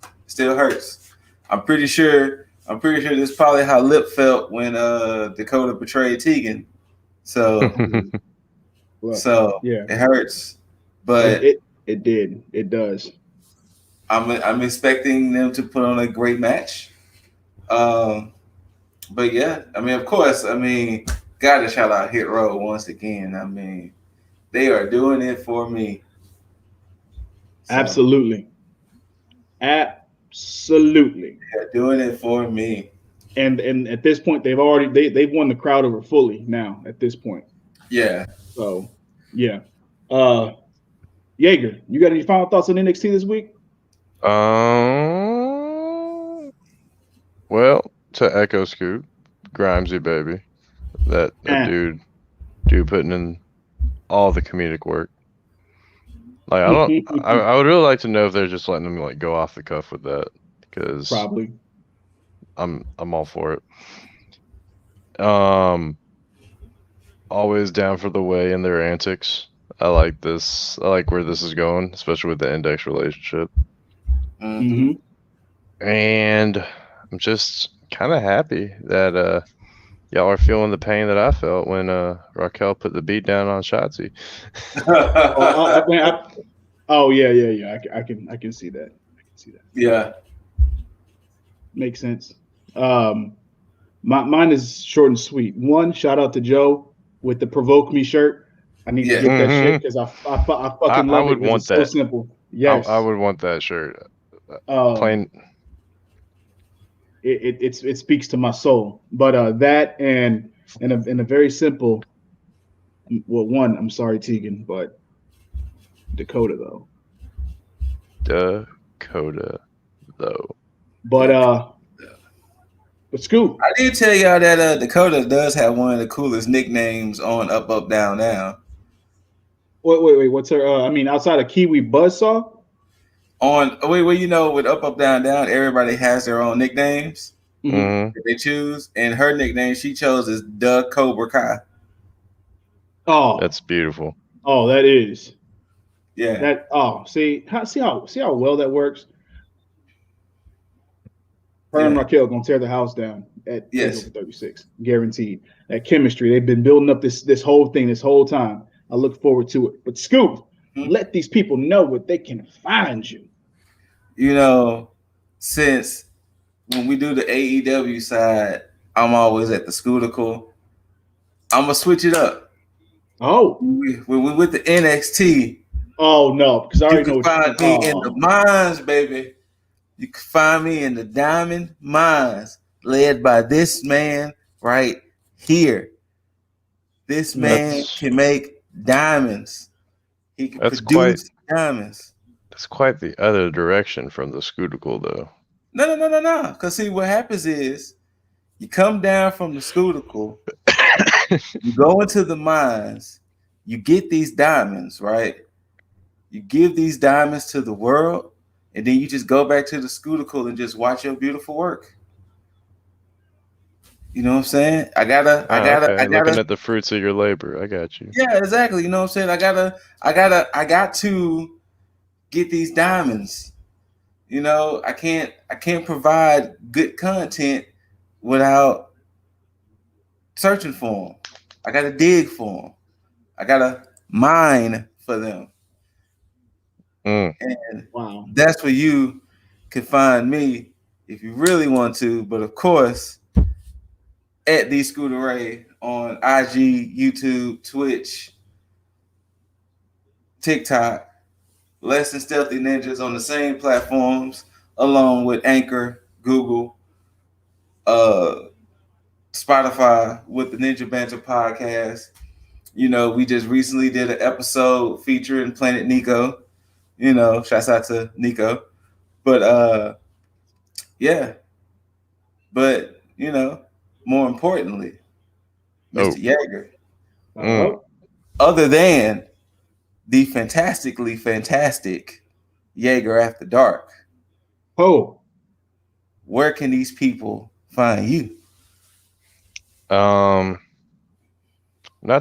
I'm pretty sure this is probably how Lip felt when Dakota betrayed Tegan. So it hurts, but it did. It does. I'm expecting them to put on a great match. But yeah, I mean, of course, gotta shout out Hit Row once again. They are doing it for me. So. Absolutely. Absolutely. They're doing it for me. And at this point, they've won the crowd over fully now. At this point, Yeah. so yeah. Jaeger, you got any final thoughts on NXT this week? Well, to echo Scoot, Grimesy baby, that dude putting in all the comedic work. Like I would really like to know if they're just letting him like go off the cuff with that, because probably I'm all for it. Always down for the way and their antics. I like this. I like where this is going, especially with the Index relationship. Mm-hmm. And I'm just kind of happy that y'all are feeling the pain that I felt when Raquel put the beat down on Shotzi. Yeah. I can see that. Yeah. Makes sense. Mine is short and sweet. One, shout out to Joe with the Provoke Me shirt. I need to get that shit because I fucking love it because it's so simple. Yes. I would want that shirt. Plain. It speaks to my soul. But that and a very simple. Well, one, I'm sorry, Tegan, but Dakota though. But Scoop. I did tell y'all that Dakota does have one of the coolest nicknames on Up Up Down Down. Wait. What's her? Outside of Kiwi Buzzsaw. With Up Up Down Down, everybody has their own nicknames that they choose, and her nickname she chose is the Cobra Kai. Oh, that's beautiful. Oh, that is. Yeah. See how well that works. Her and Raquel gonna tear the house down at over 36, guaranteed. That chemistry, they've been building up this whole thing this whole time. I look forward to it. But Scoop, let these people know where they can find you. Since when we do the AEW side, I'm always at the Scootical. I'm gonna switch it up. Oh, when we with the NXT. Oh no, because I already know what you find me in the mines, baby. You can find me in the diamond mines, led by this man right here. This man can make diamonds. He can produce diamonds. That's quite the other direction from the Scootical, though. No. Because see, what happens is you come down from the Scootical, you go into the mines, you get these diamonds, right? You give these diamonds to the world, and then you just go back to the Scootical and just watch your beautiful work. You know what I'm saying? I gotta looking at the fruits of your labor. I got you. Yeah, exactly. You know what I'm saying? I got to get these diamonds. I can't provide good content without searching for them. I gotta dig for them. I gotta mine for them. And that's where you can find me if you really want to. But of course, at the ScooterRay on IG, YouTube, Twitch, TikTok, Less Than Stealthy Ninjas on the same platforms, along with Anchor, Google, Spotify with the Ninja Banter podcast. We just recently did an episode featuring Planet Nico. Shouts out to Nico. But yeah. But more importantly, Mr. Jaeger. Other than the fantastically fantastic Jaeger After Dark. Where can these people find you? Not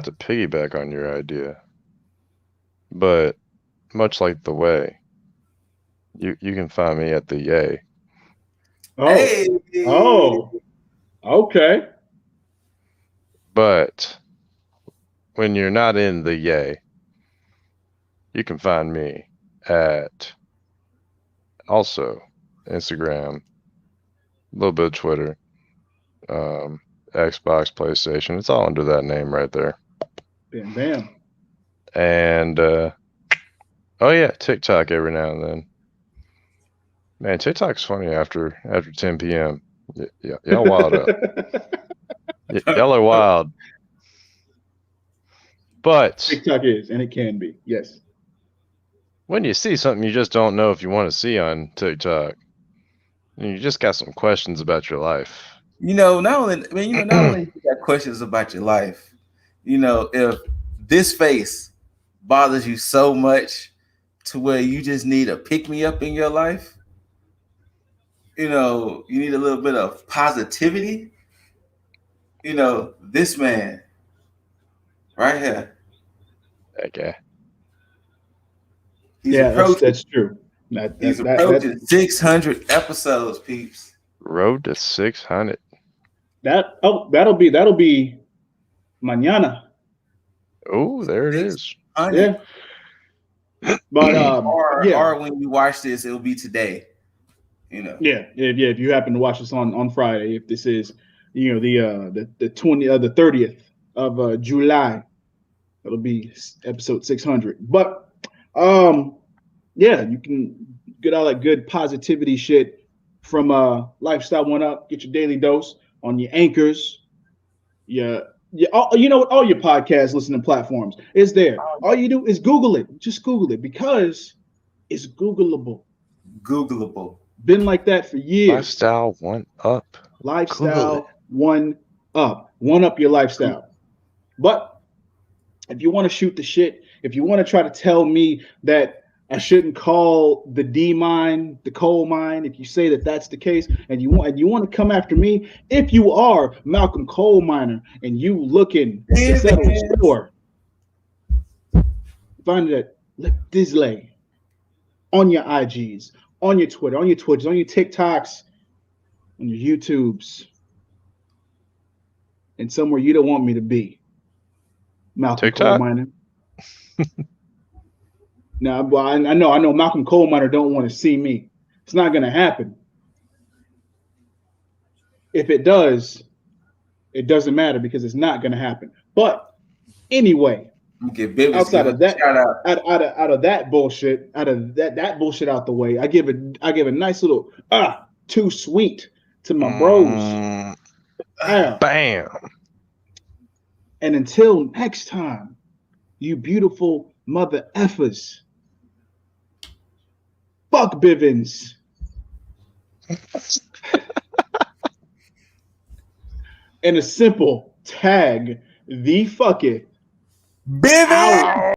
to piggyback on your idea, but much like the way, you can find me at the Yay. Okay. But when you're not in the Yay, you can find me at also Instagram, a little bit of Twitter, Xbox, PlayStation. It's all under that name right there. Bam. And TikTok every now and then. Man, TikTok's funny after 10 p.m. Y'all wild up. Y'all are wild. But TikTok is, and it can be, yes. When you see something you just don't know if you want to see on TikTok, you just got some questions about your life. Not only you got questions about your life, if this face bothers you so much to where you just need a pick-me-up in your life, you need a little bit of positivity, this man right here. That guy. That's true. He's approaching 600 episodes, peeps. Road to 600. That'll be mañana. Oh, there it is. Yeah. But or when you watch this, it'll be today. Yeah. If you happen to watch this on Friday, if this is the 30th of July, it'll be episode 600. But you can get all that good positivity shit from Lifestyle One Up. Get your daily dose on your anchors. All your podcast listening platforms. It's there. All you do is Google it. Just Google it because it's Googleable. Been like that for years. Lifestyle One Up. Lifestyle One Up. One up your lifestyle. But if you want to shoot the shit, if you want to try to tell me that I shouldn't call the D mine the coal mine, if you say that that's the case, and you want to come after me, if you are Malcolm Coal Miner and you looking to settle the score, find it at Lip Disley on your IGs, on your Twitter, on your Twitches, on your TikToks, on your YouTubes, and somewhere you don't want me to be. Malcolm Coal Miner. Now, I know Malcolm Coal Miner don't want to see me. It's not going to happen. If it does, it doesn't matter because it's not going to happen. But anyway, outside of that, out of that bullshit, out of that bullshit out the way, I give a nice little too sweet to my bros. Bam. And until next time, you beautiful mother effers. Fuck Bivens. And a simple tag the fuck it. Bivens.